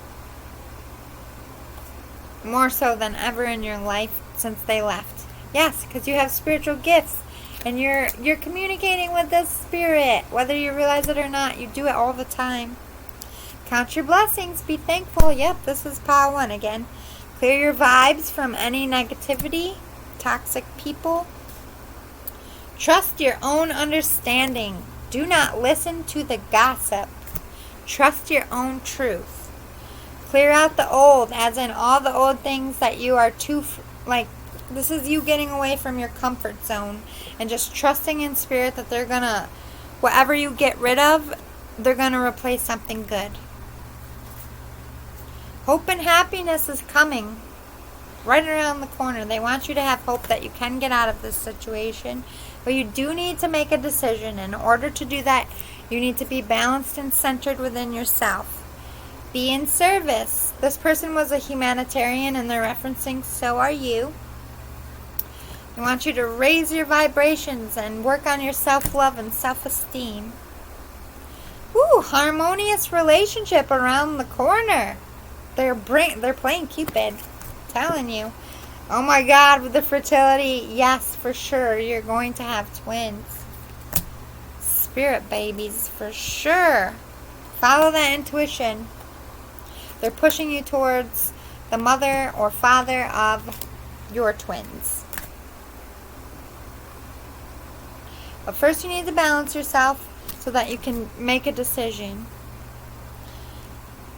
More so than ever in your life since they left. Yes, because you have spiritual gifts. And you're communicating with this spirit. Whether you realize it or not, you do it all the time. Count your blessings. Be thankful. Yep, this is pile 1 again. Clear your vibes from any negativity, toxic people. Trust your own understanding. Do not listen to the gossip. Trust your own truth. Clear out the old, as in all the old things that you are this is you getting away from your comfort zone and just trusting in spirit that they're gonna, whatever you get rid of, they're gonna replace something good. Hope and happiness is coming right around the corner. They want you to have hope that you can get out of this situation, but you do need to make a decision. In order to do that, you need to be balanced and centered within yourself. Be in service. This person was a humanitarian and they're referencing, so are you. I want you to raise your vibrations and work on your self-love and self-esteem. Ooh, harmonious relationship around the corner. They're playing Cupid. Telling you. Oh my God, with the fertility, yes, for sure, you're going to have twins. Spirit babies, for sure. Follow that intuition. They're pushing you towards the mother or father of your twins. But first you need to balance yourself so that you can make a decision.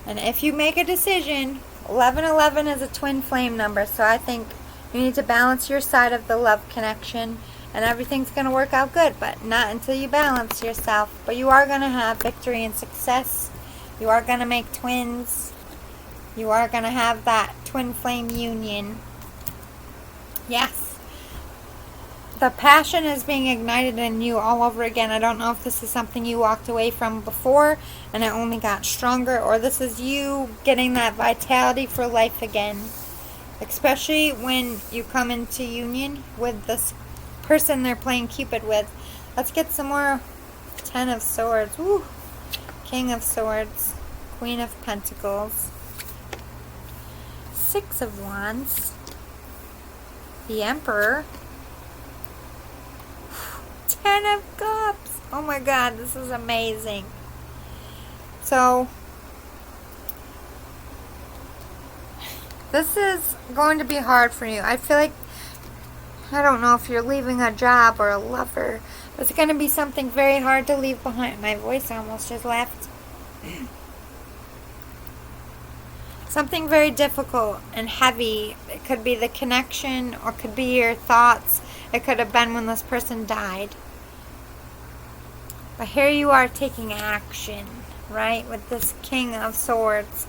And if you make a decision, 1111 is a twin flame number, so I think you need to balance your side of the love connection and everything's going to work out good, but not until you balance yourself. But you are going to have victory and success. You are going to make twins. You are going to have that twin flame union. Yes. The passion is being ignited in you all over again. I don't know if this is something you walked away from before and it only got stronger, or this is you getting that vitality for life again. Especially when you come into union with this person they're playing Cupid with. Let's get some more 10 of Swords. Woo. King of Swords. Queen of Pentacles. 6 of Wands. The Emperor. 10 of Cups. Oh my God, this is amazing. So, this is going to be hard for you. I feel like, I don't know if you're leaving a job or a lover, but it's going to be something very hard to leave behind. My voice almost just left. Something very difficult and heavy. It could be the connection, or it could be your thoughts. It could have been when this person died. But here you are taking action, right? With this King of Swords.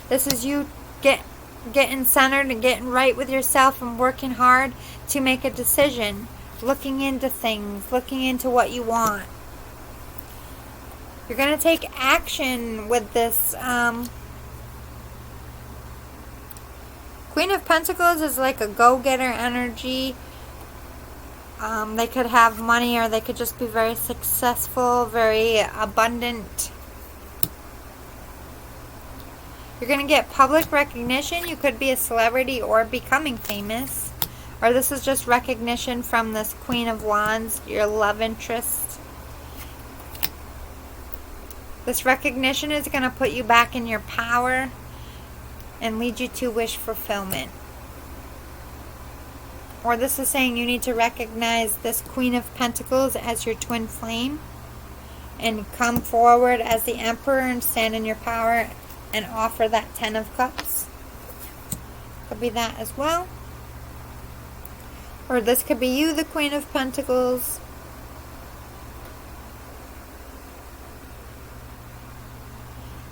This is you getting centered and getting right with yourself and working hard to make a decision. Looking into things. Looking into what you want. You're going to take action with this Queen of Pentacles is like a go-getter energy. They could have money, or they could just be very successful, very abundant. You're going to get public recognition. You could be a celebrity or becoming famous. Or this is just recognition from this Queen of Wands, your love interest. This recognition is going to put you back in your power and lead you to wish fulfillment. Or this is saying you need to recognize this Queen of Pentacles as your twin flame and come forward as the Emperor and stand in your power and offer that 10 of Cups. Could be that as well. Or this could be you, the Queen of Pentacles.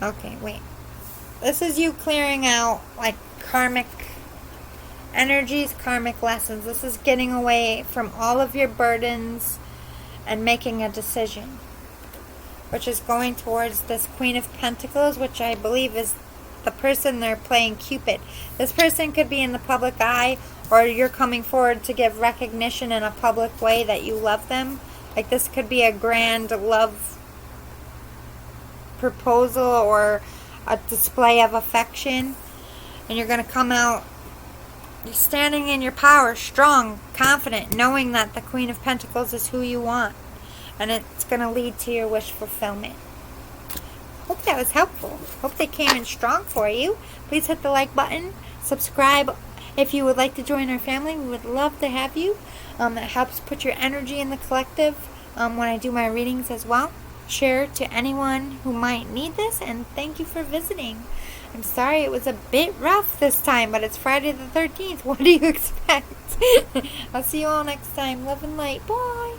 Okay, wait. This is you clearing out like karmic energies, karmic lessons. This is getting away from all of your burdens and making a decision, which is going towards this Queen of Pentacles, which I believe is the person they're playing Cupid. This person could be in the public eye, or you're coming forward to give recognition in a public way that you love them. Like this could be a grand love proposal or a display of affection. And you're going to come out, you're standing in your power, strong, confident, knowing that the Queen of Pentacles is who you want. And it's going to lead to your wish fulfillment. Hope that was helpful. Hope they came in strong for you. Please hit the like button. Subscribe if you would like to join our family. We would love to have you. That helps put your energy in the collective when I do my readings as well. Share to anyone who might need this, and thank you for visiting. I'm sorry it was a bit rough this time, but it's Friday the 13th. What do you expect? I'll see you all next time. Love and light. Bye.